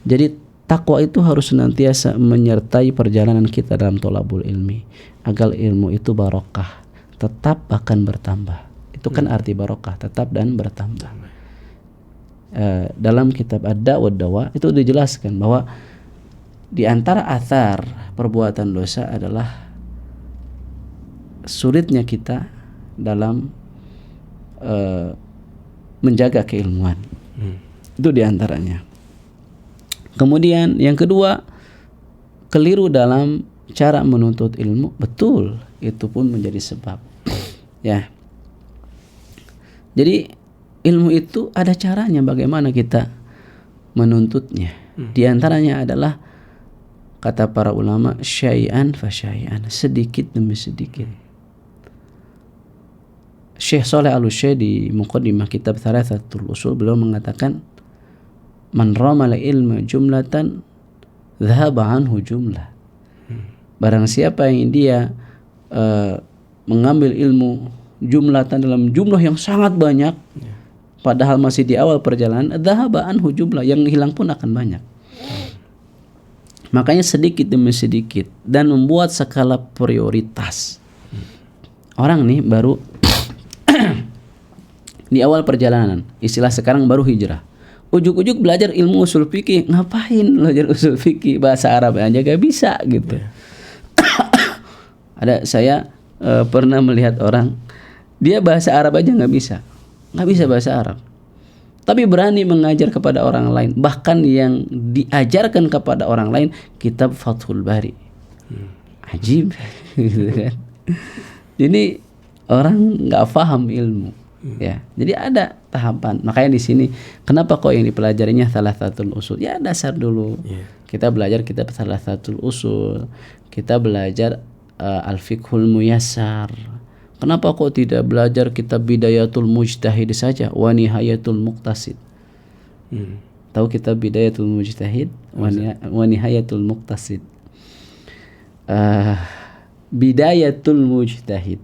Speaker 1: Jadi takwa itu harus senantiasa menyertai perjalanan kita dalam thalabul ilmi agar ilmu itu barokah, tetap akan bertambah. Itu kan arti barokah, tetap dan bertambah. Dalam kitab Ad-Da' wad-Dawa itu dijelaskan bahwa di antara athar perbuatan dosa adalah sulitnya kita dalam menjaga keilmuan. Itu diantaranya. Kemudian yang kedua, keliru dalam cara menuntut ilmu. Betul, itu pun menjadi sebab. Ya. Jadi ilmu itu ada caranya bagaimana kita menuntutnya. Di antaranya adalah kata para ulama, syai'an fa syai'an, sedikit demi sedikit. Syekh Shalih Al-Utsaimin di muqaddimah kitab Thalathatul Usul beliau mengatakan, man ramala ilma jumlatan dhahaba anhu jumlah. Barang siapa yang dia mengambil ilmu jumlatan dalam jumlah yang sangat banyak, padahal masih di awal perjalanan, dhahaba anhu jumlah, yang hilang pun akan banyak. Makanya sedikit demi sedikit dan membuat skala prioritas. Orang nih baru di awal perjalanan, istilah sekarang baru hijrah. Ujuk-ujuk belajar ilmu usul fikih, ngapain belajar usul fikih, bahasa Arab aja gak bisa gitu. Ada saya pernah melihat orang, dia bahasa Arab aja nggak bisa bahasa Arab, tapi berani mengajar kepada orang lain. Bahkan yang diajarkan kepada orang lain kitab Fathul Bari. Ajib, gitu kan? Jadi orang nggak paham ilmu, ya. Jadi ada tahapan. Makanya di sini kenapa kok yang dipelajarinya Thalathatul Usul? Ya dasar dulu. Kita belajar kitab Thalathatul Usul. Kita belajar Al-Fiqhul Muyassar. Kenapa kok tidak belajar kitab Bidayatul Mujtahid saja, wa Nihayatul Muqtasid? Tahu kitab Bidayatul Mujtahid, wa Nihayatul Muqtasid? Bidayatul Mujtahid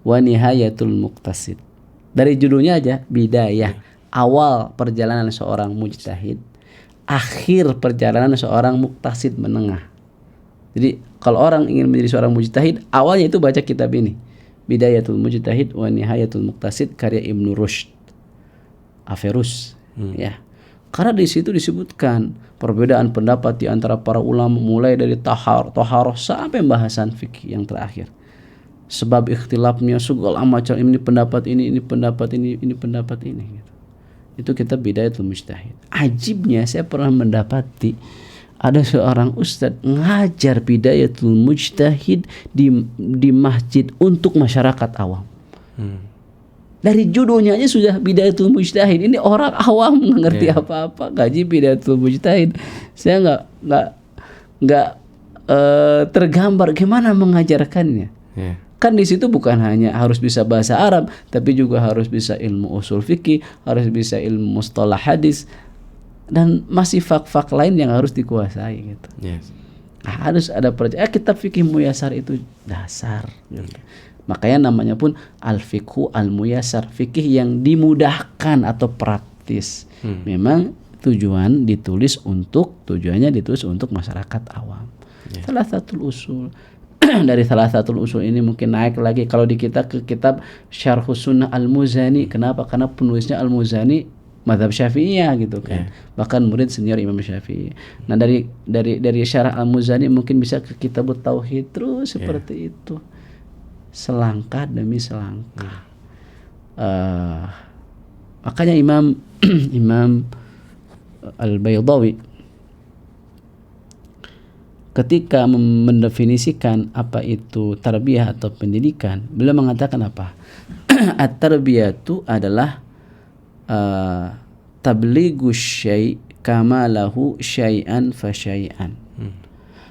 Speaker 1: wa Nihayatul Muqtasid. Dari judulnya aja, bidayah, awal perjalanan seorang mujtahid, akhir perjalanan seorang muqtasid, menengah. Jadi kalau orang ingin menjadi seorang mujtahid, awalnya itu baca kitab ini, Bidayatul Mujtahid wa Nihayatul Muqtasid, karya Ibnu Rushd Averus, ya. Karena di situ disebutkan perbedaan pendapat di antara para ulama, mulai dari taharah sampai pembahasan fikih yang terakhir. Sebab ikhtilafnya segala macam, ini pendapat ini pendapat ini pendapat ini gitu. Itu kitab Bidayatul Mujtahid. Ajibnya saya pernah mendapati ada seorang ustadz ngajar Bidayatul Mujtahid di masjid untuk masyarakat awam. Dari judulnya aja sudah Bidayatul Mujtahid. Ini orang awam nggak ngerti apa-apa, ngaji Bidayatul Mujtahid. Saya nggak tergambar gimana mengajarkannya. Kan di situ bukan hanya harus bisa bahasa Arab, tapi juga harus bisa ilmu usul fikih, harus bisa ilmu mustalah hadis, dan masih fak-fak lain yang harus dikuasai gitu. Harus ada kitab fikih muyassar itu dasar gitu. Makanya namanya pun al-fiqhu al-muyassar, fikih yang dimudahkan atau praktis. Memang tujuannya ditulis untuk masyarakat awam. Salah satu usul dari Thalathatul Usul ini mungkin naik lagi kalau di kita ke kitab Syarhus Sunnah Al-Muzani. Kenapa? Karena penulisnya Al-Muzani mazhab Syafi'iyah gitu kan. Bahkan murid senior Imam Syafi'i. Nah, dari Syarah Al-Muzani mungkin bisa ke Kitabut Tauhid terus seperti itu. Selangkah demi selangkah. Makanya Imam Al-Baydawi ketika mendefinisikan apa itu tarbiyah atau pendidikan, beliau mengatakan apa? At-tarbiyatu adalah tablighus syai' kama lahu syai'an fa syai'an.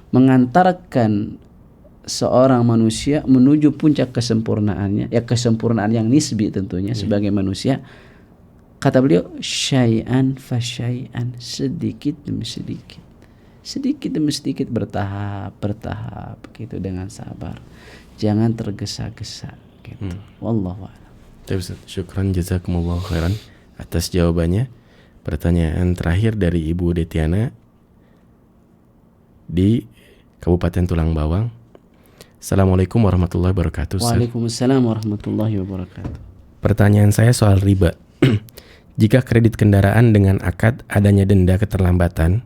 Speaker 1: Mengantarkan seorang manusia menuju puncak kesempurnaannya, ya kesempurnaan yang nisbi tentunya sebagai manusia. Kata beliau syai'an fa syai'an, sedikit demi sedikit. Sedikit demi sedikit, bertahap gitu, dengan sabar, jangan tergesa-gesa gitu. Wallahu a'lam.
Speaker 2: Syukran jazakumullah khairan atas jawabannya. Pertanyaan terakhir dari Ibu Detiana di Kabupaten Tulang Bawang. Assalamualaikum warahmatullahi wabarakatuh.
Speaker 1: Waalaikumsalam warahmatullahi wabarakatuh.
Speaker 2: Pertanyaan saya soal riba. Jika kredit kendaraan dengan akad adanya denda keterlambatan,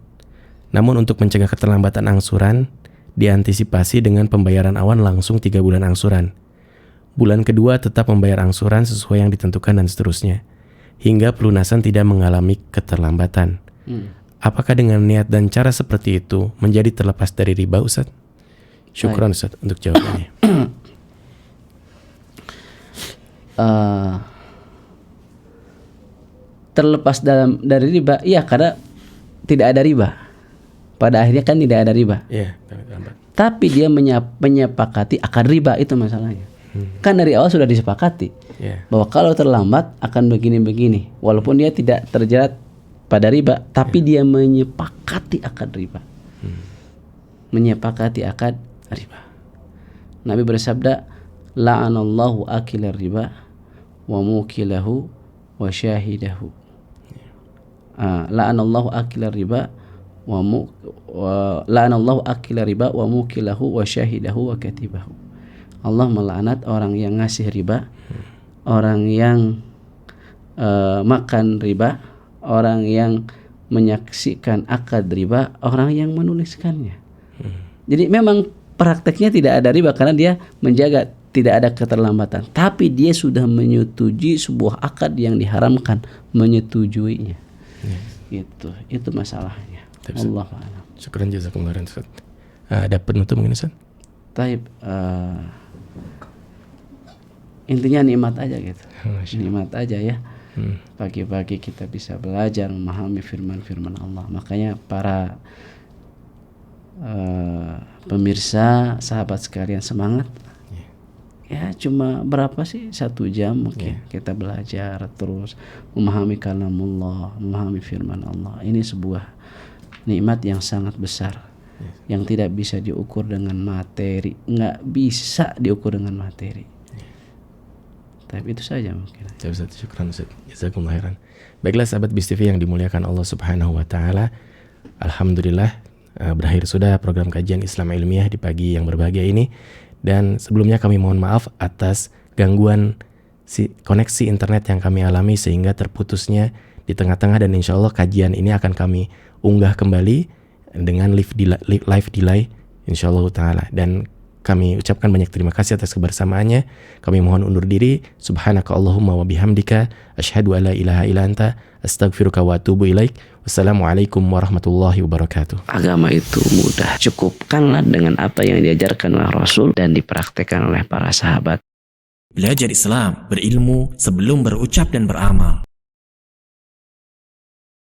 Speaker 2: namun untuk mencegah keterlambatan angsuran, diantisipasi dengan pembayaran awan langsung 3 bulan angsuran. Bulan kedua tetap membayar angsuran sesuai yang ditentukan dan seterusnya, hingga pelunasan tidak mengalami keterlambatan. Apakah dengan niat dan cara seperti itu menjadi terlepas dari riba, Ustaz? Syukran Ustaz untuk jawabannya.
Speaker 1: Terlepas dari riba, iya, karena tidak ada riba. Pada akhirnya kan tidak ada riba. Tapi dia menyepakati akan riba, itu masalahnya. Kan dari awal sudah disepakati bahwa kalau terlambat akan begini-begini. Walaupun dia tidak terjerat pada riba, tapi dia menyepakati akan riba. Menyepakati akan riba. Nabi bersabda, la'anallahu akilar riba wa mukilahu wa syahidahu. La'anallahu akilar riba la'anallahu akila riba wa mukilahu wa syahidahu wa katibahu. Allah melaknat orang yang ngasih riba, orang yang makan riba, orang yang menyaksikan akad riba, orang yang menuliskannya. Jadi memang prakteknya tidak ada riba karena dia menjaga tidak ada keterlambatan, tapi dia sudah menyetujui sebuah akad yang diharamkan, menyetujuinya. Itu masalahnya. Allah a'lam.
Speaker 2: Syukran jazakumullah khairan Ustaz. Ada penutup mungkin Ustaz?
Speaker 1: Taib, intinya nikmat aja gitu. Nikmat aja ya. Pagi-pagi kita bisa belajar memahami firman-firman Allah. Makanya para pemirsa, sahabat sekalian, semangat. Ya cuma berapa sih? 1 jam mungkin kita belajar terus memahami kalamullah, memahami firman Allah. Ini sebuah nikmat yang sangat besar, yang tidak bisa diukur dengan materi, nggak bisa diukur dengan materi. Tapi itu saja mungkin.
Speaker 2: Syukran Ustaz. Jazakumullah khairan. Baiklah sahabat BIS TV yang dimuliakan Allah Subhanahu wa taala. Alhamdulillah berakhir sudah program kajian Islam ilmiah di pagi yang berbahagia ini. Dan sebelumnya kami mohon maaf atas gangguan koneksi internet yang kami alami sehingga terputusnya di tengah-tengah, dan insya Allah kajian ini akan kami unggah kembali dengan live delay insya Allah ta'ala. Dan kami ucapkan banyak terima kasih atas kebersamaannya. Kami mohon undur diri. Subhanaka Allahumma wa bihamdika asyhadu an la ilaha illa anta astaghfiruka wa atubu ilaik. Wassalamualaikum warahmatullahi wabarakatuh.
Speaker 1: Agama itu mudah, cukupkanlah dengan apa yang diajarkan oleh Rasul dan dipraktekkan oleh para sahabat.
Speaker 3: Belajar Islam, berilmu sebelum berucap dan beramal.